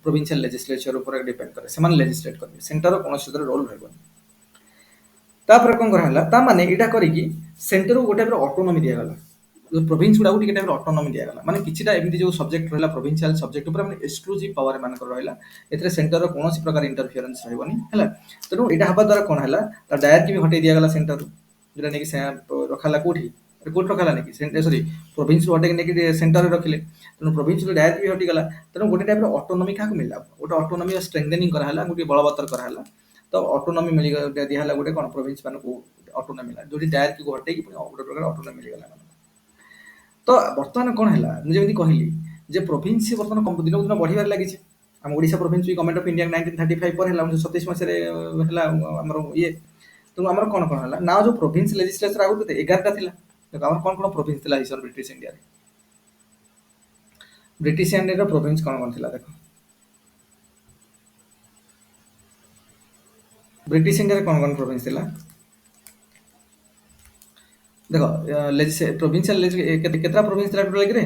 प्रोविंशियल लेजिस्लेचर ऊपर डिपेंड करे समान लेजिस्लेट करबे सेंटर कोनोसी रोल रहबो तापर कौन करा ता माने इटा करी कि सेंटर को गोटे ऑटोनॉमी दिया गला जो प्रोविंस गुडा टिके टाइप ऑटोनॉमी दिया गला माने किछिटा एमिति जो सब्जेक्ट रहला प्रोविंशियल सब्जेक्ट ऊपर माने एक्सक्लूसिव पावर मान कर रहला एथरे सेंटर रो कोनोसी प्रकार इंटरफियरेंस रहबनी हला तनो इटा हबा द्वारा कोन हला ता डायर की भी हटे दिया गला सेंटर जेटा नेकी रखाला कोठी कोट रखाला नेकी सेंटर सॉरी प्रोविंस रो हटे नेकी सेंटर रे रखिले तनो प्रोविंस रो डायर की भी हटी गला तनो गोटे टाइप रो ऑटोनॉमी का मिलला गोटे ऑटोनॉमी स्ट्रेंथनिंग करा हला गोटे बलवत्तर करा हला तो ऑटोनॉमी मिली दिया हला गोटे कोन प्रोविंस मान को ऑटोनॉमी मिला जोटी डायर की हटे की गोटे प्रकार ऑटोनॉमी मिली गला तो बर्तमान कौन है जमी कहली जे प्रोविंस बर्तमान दिन को दिन बढ़िबार लगी आम ओडिशा प्रोविंस भी गवर्नमेंट ऑफ इंडिया 1935 पर है 1927 मसीह है आमर ये तो आमर कौन कौन है ना जो प्रोविंस लेजिस्लेचर आगु 11टा थिला देखो आमर कौन कौन प्रोविंस थिला हिसर ब्रिटिश इंडिया रे ब्रिटिश इंडिया रो प्रोविंस कौन कौन थिला देखो ब्रिटिश इंडिया रे कौन कौन प्रोविंस थिला देखो प्रोविंशियल केतरा प्रोविंस थिला टोटल रे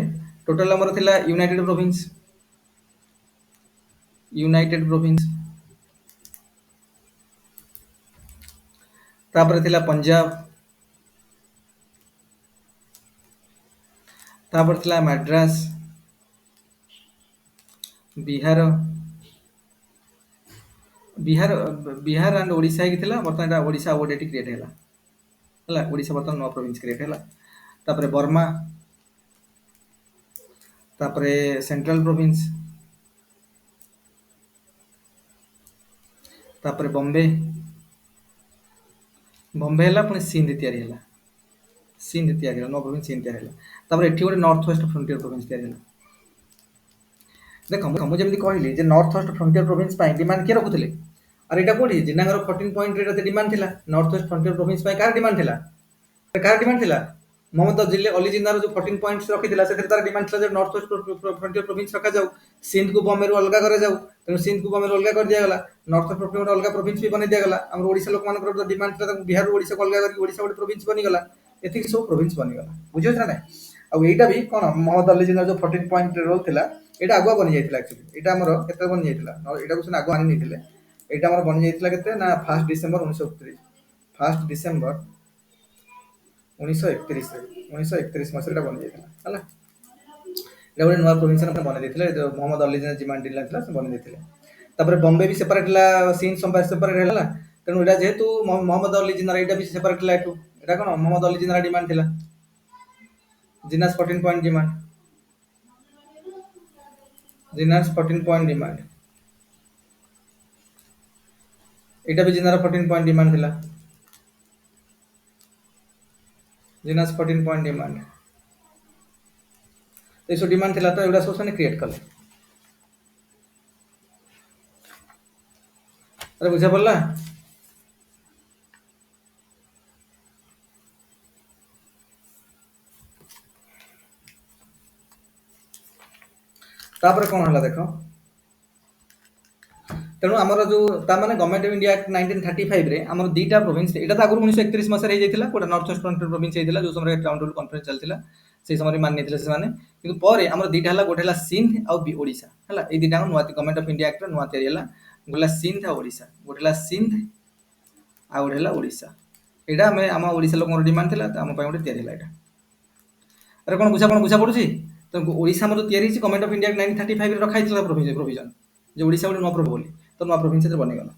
टोटल हमर थिला यूनाइटेड प्रोविंस तापर थिला पंजाब तापर थिला मद्रास बिहार बिहार बिहार एंड ओडिशा की थिला बर्तमान एटा ओडिशा ओडेटी क्रिएट हैला हला ओडिशा बर्तमान नो प्रोविंस क्रिएट हैला तापर बर्मा तापर सेंट्रल प्रोविंस तापर बॉम्बे बॉम्बे हैला पुनी सिंध तयारी हैला सिंध तयारी हैला नो प्रोविंस सिंध तयारी हैला तापर एठी गोटे नॉर्थ वेस्ट फ्रंटियर प्रोविंस तयारी हैला देखो हम जेमति कहली जे नॉर्थ वेस्ट फ्रंटियर प्रोविंस पाई डिमांड के रखुतले अरे एटा कोठी जिनागर 14 पॉइंट रे डिमांड थिला नॉर्थ वेस्ट फ्रंटियर प्रोविंस पाई कार डिमांड थिला मोहम्मद अली जिन्नार जो 14 पॉइंट्स रखिथिला से तार डिमांड थिला जे नॉर्थ वेस्ट फ्रंटियर प्रोविंस रखा जाऊ सिंध को बॉम्बे रो अलगा करे जाऊ तनो सिंध को बॉम्बे रो अलगा कर दिया गला नॉर्थ वेस्ट फ्रंटियर अलगा प्रोविंस भी बने दिया गला हम ओडिसा लोक मान कर डिमांड थिला बिहार ओडिसा को अलगा करके ओडिसा गोटे प्रोविंस बनी गला एथि सब प्रोविंस बनी गला बुझियो ना नै आ एटा भी कोन मोहम्मद अली जिन्नार जो 14 पॉइंट रोल थिला एटा आगुआ बनी जाइथिला एक्चुअली एटा हमर केते बनी जाइथिला एटा को सुन आगुआ आनि निथिले एटा हमर बनी जाइथिला केते ना 1 डिसेंबर 1931 1 डिसेंबर 1931 मसरे बन जाइथिला हला एटा गोटे नुवा प्रोविंस बन जाइथिले जो मोहम्मद अली जिन्नार डिमांड दिला थिला से बन जाइथिले तापर बॉम्बे भी सेपरेट ला सिंध सेपरेट हैला तनु एटा जेतु मोहम्मद अली जिन्नार एटा भी सेपरेट ला एटु एटा कोन मोहम्मद अली जिन्नार डिमांड थिला जिन्नास 14 पॉइंट डिमांड जिन्नास 14 पॉइंट डिमांड एटा भी जिन्नार 14 पॉइंट डिमांड थिला जिन्नास 14 पॉइंट डिमांड तो सो डिमांड थिला तो एडा सोसने क्रिएट करले अरे बुझा पड़ला तापर कौन हला देखो तेणु आमर जो माने गवर्नमेंट ऑफ इंडिया एक्ट 1935 रे आमर दीटा प्रोविंस एटा तो आगु 1931 मसरे हे जाइतिला कोटा नॉर्थ वेस्ट फ्रंटियर प्रोविंस हेतिला जो समय ग्राउंड रूल कॉन्फ्रेंस चलतिला से समय मान नहीं से माने किंतु पर हमर दीटा हला गोटे हला सिंध आ ओडिशा हला ए दीटा नुआ गवर्नमेंट ऑफ इंडिया एक्ट नुआ तयारी हला गोला सिंध आ ओडिशा गोटे हला सिंध आ गोटे हला ओडिशा एटा हमें आम ओडिशा लोक डिमांड थिला त हम गोटे तयारी हला एटा अरे कौन बुझा पड़ुची तो ओडिशा मर तयारी गवर्नमेंट ऑफ इंडिया 1935 रे रखा हितला प्रोविजन जे ओडिशा गोटे नुआ प्रोविजन बोली तो नुआ प्रोविंस रे बनी गला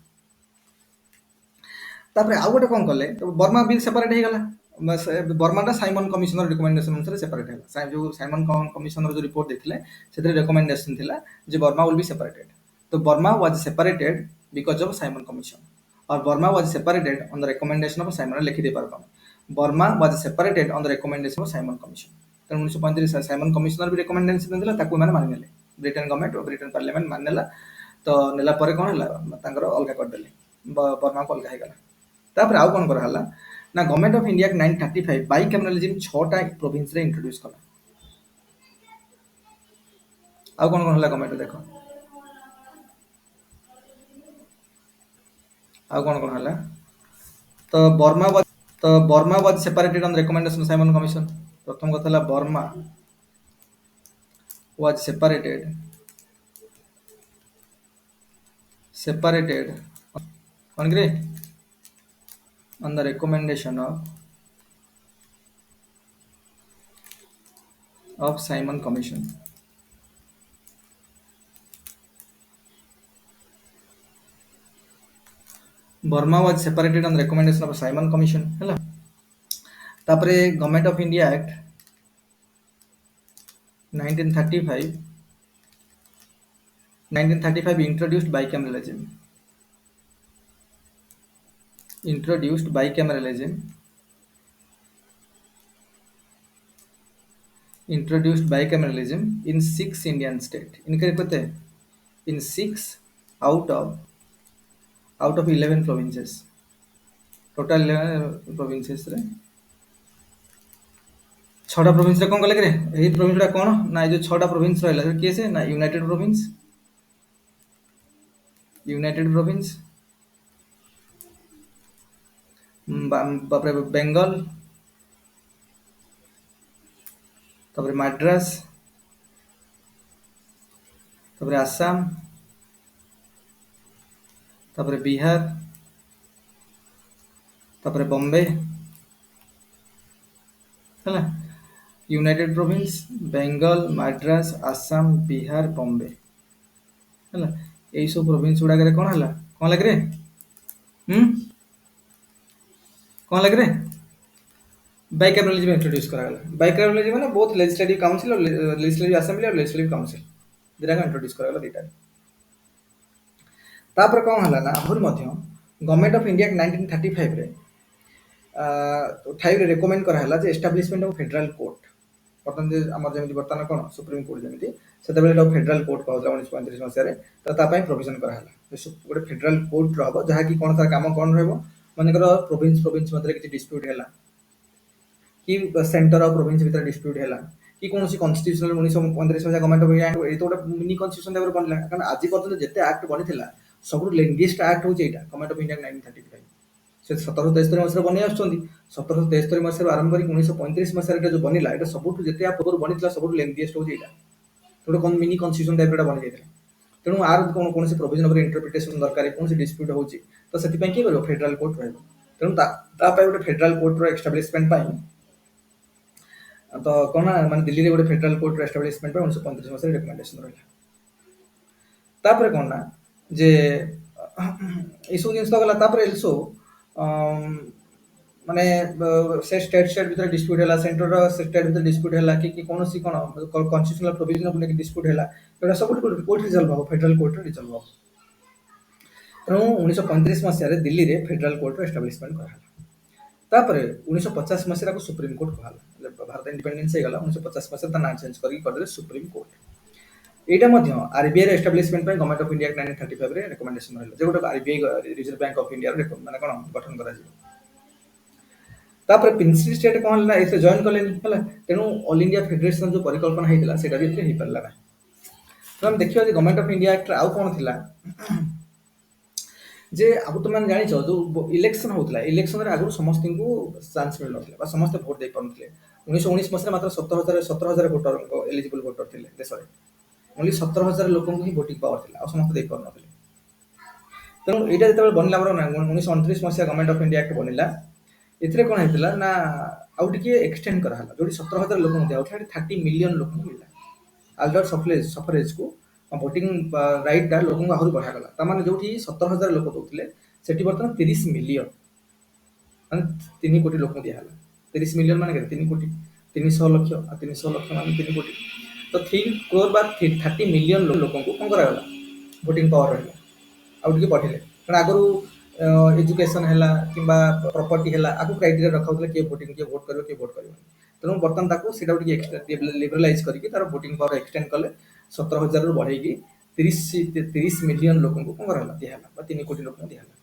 तापर आउ गोटे कौन कले तो बर्मा बिल सेपरेट हो गला बर्माटा साइमन कमिशनर रिकमेंडेशन अनुसार सेपरेट है जो साइमन कमिशनर जो रिपोर्ट देखले से रिकमेंडेशन थिला जे बर्मा विल बी सेपरेटेड तो Burma was separated because of Simon commission और Burma was separated on the recommendation of Simon लिखि दे पारबा Burma was separated on the recommendation of Simon commission तो 1935 साइमन कमिशनर भी recommendation दिला ताकू माने मानि नेले ब्रिटेन गवर्नमेंट और ब्रिटेन पार्लियामेंट मान नेला तो नेला परे कोन हला तांकर अलगा कर देले बर्मा को अलगा हे गला तापर आउ कोन कर हला ना गवर्नमेंट ऑफ इंडिया 935 बाइकैमरलिज्म 6टा प्रोविंस रे इंट्रोड्यूस कला आउ कोन हला गवर्नमेंट देखो आउ कोन हला तो Burma was separated on recommendation of Simon commission प्रथम कथा हला Burma was separated on grey on the recommendation of Simon Commission. Burma was separated on the recommendation of Simon Commission. है तापरे government of India act 1935 introduced bicameralism. Introduced bicameralism in 6 Indian state. इनके पते in 6 out of 11 provinces. Total 11 provinces रे 6टा province रे कोन कले रे एही province रा कोन ना जो 6टा प्रोविंस रहला के से ना यूनाइटेड प्रोविंस बापरे बेंगल तापरे मद्रास तापरे आसाम तापरे बिहार तापरे बॉम्बे है यूनाइटेड प्रोविंस बेंगल मद्रास आसाम बिहार बॉम्बे है यही सब प्रोविंस गुड़ा कौन है कौन लगे कौन लगे बाइकैमरलिज्म इंट्रोड्यूस करागला बाइकैमरलिज्म माने बोथ लेजिस्लेटिव काउंसिल और लेजिस्लेटिव असेंबली और लेजिस्लेटिव काउंसिल दिरा इंट्रोड्यूस करागला दीटा तापर कौन हला ना आहुर मध्य गवर्नमेंट ऑफ इंडिया 1935 रे ठाई रे रेकमेंड करा हला जे एस्टैब्लिशमेंट ऑफ फेडरल कोर्ट वर्तमान जे हमर जेमिति वर्तमान कोन सुप्रीम कोर्ट जेमिति सेते बेले फेडरल कोर्ट कहला 1935 मसिया रे त ता पई प्रोविजन करा हला गोटे फेडरल कोर्ट रहबो जहा कि कोन तार काम कोन रहबो मानेकर प्रोविंस मध्य किसी डिस्प्यूट है कि सेंटर ऑफ प्रोविंस भीतर डिस्प्यूट है कि कौन कन्स्टिट्यूशनल 1935 गवर्नमेंट ऑफ इंडिया ये तो गोटे मिनी कन्स्टिट्यूशन टाइप बनला कारण आज पर्यंत जिते एक्ट बनी सब लेंगेस्ट एक्ट हूँ यहाँ गवर्नमेंट ऑफ इंडिया 1935 से 1773 मसीह बनी आसुँच 1773 मसीह आरंभ कर 1935 मसीह जो बनला ये सब जिते पूर्व बनी सब लेंगेस्ट हूँ यहाँ गोटे मिनी कन्स्टिट्यूशन टाइप बनी जाता तेणु आर कौन प्रोविजन इंटरप्रिटेशन दरकार कौन डिस्प्यूट हो तो से किए कर फेडरल कोर्ट रही तेणु गोटे फेडरल कोर्ट एस्टाब्लिशमेंट तो कौन माने दिल्ली रे गोटे फेडरल कोर्ट एस्टाब्लिशमेंट 1935 मसीह रिकमेंडेशन रहा तापर कौन ना जे ये सब जिन गला तापर एल्सो माने से स्टेट भीतर डिस्प्यूट है सेंटर स्टेट भीतर डिस्प्यूट है कि कौन सी कौन कन्स्टिट्यूशनल प्रोविजन को लेकर डिस्प्यूट है एटा सब कोर्ट रिजल्व हो फेडरल कोर्ट रिजल्व हो तेणु 1935 मसीह दिल्ली रे फेडरल कोर्ट एस्टाब्लिशमेंट करा तापर 1950 मसीह को सुप्रीम कोर्ट कहला भारत इंडिपेंडेंस हो गला 1950 मसीह ना चेंज कर सुप्रीम कोर्ट एटा मध्य आरबीआई रे एस्टाब्लिशमेंट पे गवर्नमेंट ऑफ इंडिया 1935 रे रिकमेंडेशन रहला जे गोटे RBI reserve bank of India रे माने कोन गठन करा तापर प्रिंसिपल स्टेट कोन हला एसे जॉइन करलेनी हला तेनु ऑल इंडिया फेडरेशन जो परिकल्पना हेतिला सेटा भी हे परला ना तो हम देखियो जे गवर्नमेंट ऑफ इंडिया एक्ट आउ कोन थिला जे आगु तुम जानिछ जो इलेक्शन होता इलेक्शन आगु समस्त को चांस मिल ना समस्त भोट दे पारे 1919 मसीह मात्र 17,000 भोटर एलिजिबल भोटर थे देश में ओनली 17,000 लोक ही भोटिंग पावर था समस्त दे पार तेणु यहाँ जो बनला 1929 मसीहा गवर्नमेंट ऑफ इंडिया एक्ट बनला एथिरे कौन होता ना आउ टे एक्सटेंड कराला जो 17,000 लोक दिया 30 मिलियन लोक मिलला आल्टर सफरेज को भोटिंग राइट टा लोक आहरी बढ़ागला तार जो 17,000 लोक दौले से बर्तमान 30 मिलियन मान 3 कोटी लोक दिहला 30 मिलियन मान 3 कोटी 300 लक्ष 300 लक्ष मान 3 कोटी तो 3 करोड़ बा 30 मिलियन लोक को कौन करागला भोटिंग पावर रहा आउ टे बढ़े कारण आगु एजुकेशन है कि प्रॉपर्टी है आपको क्राइटेरिया रखा किए भोटिंग किए भोट कर किए भोट कर तेणु बर्तमान लिबरालाइज करके तार भोटिंग पावर एक्सटेंड कले 17,000 रु बढ़े 30 मिलियन लोक कौन कराला दिहला 3 कोटी लोक दिहला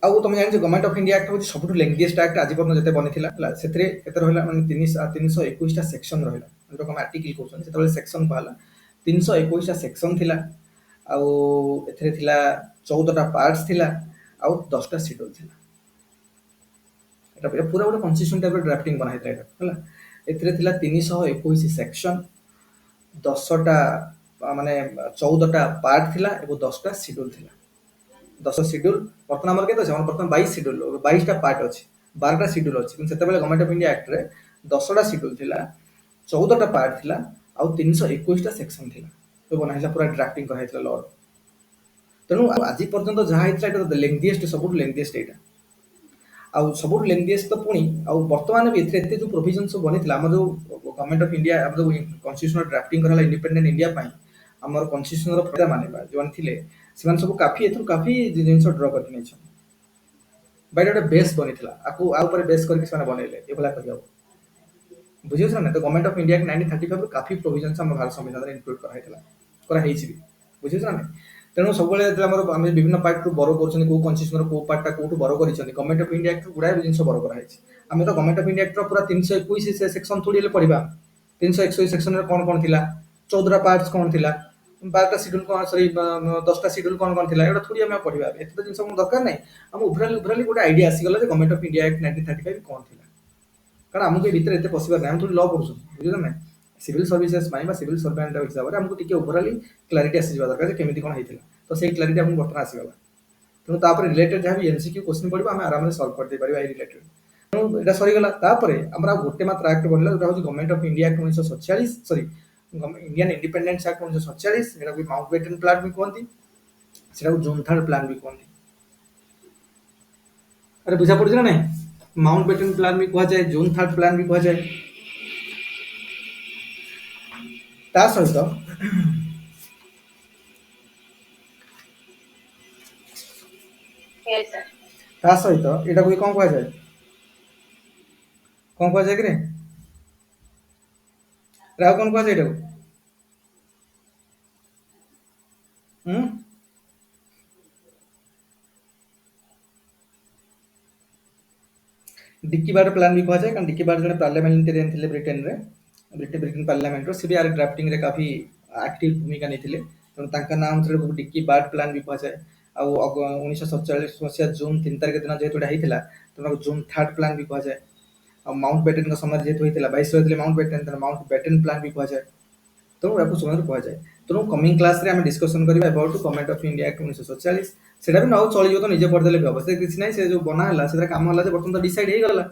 आउ तुम जान गवर्नमेंट ऑफ इंडिया एक्ट हूँ सब लेंगीएस्ट एक्ट आज पर्यटन जो बनी से रहा मैंने 321 सेक्शन रहा जो आर्टिकल कहते सेक्शन कहला 321 सेक्शन थिला आउ एथिरे थिला 14टा पार्ट्स थिला आउ 10टा शेड्यूल थिला एटा पूरा गोटे कन्स्टिट्यूशन टाइप ड्राफ्टिंग बना हैता हैला एथिरे थिला 321 सेक्शन 10टा माने 14टा पार्ट थिला एवं 10टा शेड्यूल थिला 10 शेड्यूल बर्तमान आमर केते अछि बर्तमान 22 शेड्यूल 22टा पार्ट अछि 12टा शेड्यूल अछि किंतु सेते बेले गवर्नमेंट ऑफ इंडिया एक्ट रे 10टा शेड्यूल थिला 14टा पार्ट थिला आउ 321 टा सेक्शन थिला तो बना हैला पूरा ड्राफ्टिंग कर हैतला लॉ तेणु आज पर्यंत जहाँ होता है लेंगीएस्ट सब लेंगीएस्ट यहाँ आउ सब लेंगीएस्ट तो पुणी आउ बर्तमान भी एते जो प्रोविजन सब बनी आम जो गवर्नमेंट ऑफ इंडिया जो कन्स्टिट्यूशन ड्राफ्टिंग कराला इंडिपेंडेंट इंडिया आमर कन्स्टिट्यूशन फायदा माने जो थे से सब काफी जिन ड्र कर गोटे बेस बनी आपर बेस करके बनइले ये बुझे ना तो गवर्नमेंट ऑफ इंडिया 1935 काफी प्रोविजन आम भारत संविधान में इनक्लूड कराई बुझे ना तेणु सब आम विभिन्न पार्ट रू बर कर कन्स्टिट्यूशन को पार्टा कौट बर कर गवर्नमेंट ऑफ इंडिया गुड़ा जिन बर कराई आम तो गवर्नमेंट ऑफ इंडिया पूरा 321 सेक्शन थोड़ी पढ़ा 321 सेक्शन कौन कौन थी 14टा पार्ट्स कौन थी 12टा शेड्यूल कौन सॉरी 10टा शेड्यूल कौन कौन थी एटा थोड़ी आम पढ़ा एत तो जिन दरकार नहीं आम ओभराली गोटे आइडिया आसीगला गवर्नमेंट ऑफ इंडिया एक्ट 1935 कौन थी कारण आमको भितर एत पशिबार नहीं थोड़ी लॉ पढ़ुँ बुझे ना सिविल सर्विसेस सिविल सर्वेंट हिसाब से आमको टी ओभराली क्लारिटी आसी दरकार केमी कौन होता तो से क्लारिटी आमको बर्तमान आसीगला तेणु तापर रिलेटेड जहाँ भी एमसीक्यू क्वेश्चन पड़ो आम आराम से सल्व कर दे पारिबा रिलेटेड तेणु यहाँ सरीगला आमर गोटे मात्र एक्ट बढ़ला जो government of India act 1947 sorry Indian independence act 1947 एटा भी माउंटबेटन प्लान भी कहती से जोनथाल प्लान भी कहती अरे बुझा पड़ी ना नहीं माउंटबेटन प्लान भी कह जाए जोनथाल प्लान भी कह जाए ता सहित ता सहित एटा को कौन कह जाए कि राव कौन कह जाए डिक्की बार्ड प्लान भी कह जाए कारण डिक्की बार्ड जो पार्लियामेंटेरियन थे ब्रिटेन रे ब्रिटेन पार्लियामेंट से भी यार ड्राफ्टिंग रे काफी एक्टिव भूमिका नहीं तेणु नाम से डिक्की बार्ड प्लान भी कह जाए आउ 1947 मसीहा जून 3 तारिख दिन जेहेतु होता तेणु जून 3 प्लान भी कह जाए आ माउंट बेटन समय जेहेतु होता 22 रही माउंट बेटन तेणु माउंट बेटन प्लान भी कह जाए तेणु या समय कह जाए तेणु कमिंग क्लास रे आम डिस्कसन करबा about government of India act 1947 सेटा भी न चलियो तो निजे पढ़देले भी हम से किसी ना से जो बना है से काम है बर्तमान तो डिसाइड हो गला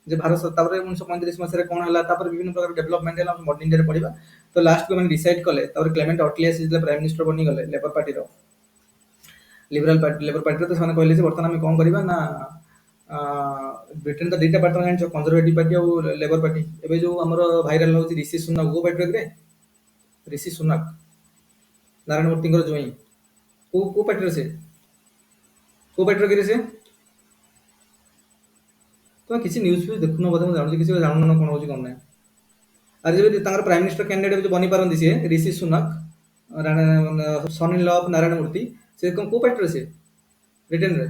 जे भारत तापर 1935 मसीह कौन है तापर विभिन्न प्रकार डेवलपमेंट है मॉडर्न इंडिया पढ़ा तो लास्ट को मैंने डिसाइड कले क्लेमेंट अटलियास प्राइम मिनिस्टर बनी गले labour party लिबराल party labour party तो से कहले बर्तमान आम कौन करवा ना ब्रिटेन तो दुईटा पार्टी जान कंजरवेटिव पार्टी और लेबर पार्टी एवं जो आम भाइराल हो ऋषि सुनक को पार्टी ऋषि सुनक नारायण मूर्ति जोई को पार्टी से को पार्टी रे से तुम किसी न्यूज फ्यूज देखुन बोधे मुझे जानूँ किसी जानून कौन हो कौन ना अरे जब प्राइम मिनिस्टर कैंडिडेट जो बनी पारती सी ऋषि सुनक सन इन लॉ ऑफ नारायण मूर्ति से को पार्टी से ब्रिटेन रे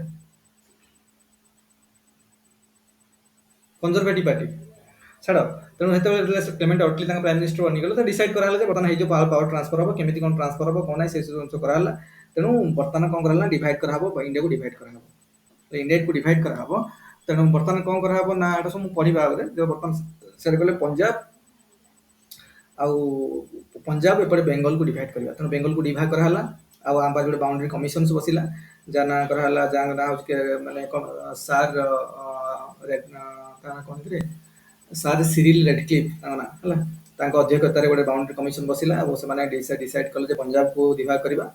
कंजरवेटिव पार्टी छाड़ तेणु हेतु क्लेमेंट अटली प्राइम मिनिस्टर बनी गले तो डिसाइड कराला बर्तमान जो पावर ट्रांसफर हम केमी कौन ट्रांसफर हम कौन ना से कराला ତେଣୁ ବର୍ତ୍ତମାନ କଣ କରାହେଲା ଡିଭାଇଡ୍ କରାହବ ଇଣ୍ଡିଆକୁ ଡିଭାଇଡ୍ କରାହବ। ତ ଇଣ୍ଡିଆକୁ ଡିଭାଇଡ୍ କରାହବ ତେଣୁ ବର୍ତ୍ତମାନ କଣ କରାହବ ନା ଏଟା ସବୁ ପଢିବା ଆଗରେ ଯେ ବର୍ତ୍ତମାନ ସେଟା କହିଲେ ପଞ୍ଜାବ ଆଉ ପଞ୍ଜାବ ଏପଟେ ବେଙ୍ଗଲକୁ ଡିଭାଇଡ୍ କରିବା। ତେଣୁ ବେଙ୍ଗଲକୁ ଡିଭାଇଡ୍ କରାହେଲା ଆଉ ଆମ ପାଖରେ ଗୋଟେ ବାଉଣ୍ଡରୀ କମିଶନ ବସିଲା ଯାହା ନାଁ କରାହେଲା ଯାହା ନାଁ ହଉଛି ମାନେ କଣ ସାର୍ କଣ କିରେ ସାର୍ ସିରିଲ ରେଡକ୍ଲିଫ୍ ତାଙ୍କ ନାଁ ହେଲା ତାଙ୍କ ଅଧ୍ୟକ୍ଷତାରେ ଗୋଟେ ବାଉଣ୍ଡରୀ କମିଶନ ବସିଲା ଆଉ ସେମାନେ ଡିସାଇଡ୍ କଲେ ଯେ ପଞ୍ଜାବକୁ ଡିଭାଇଡ୍ କରିବା।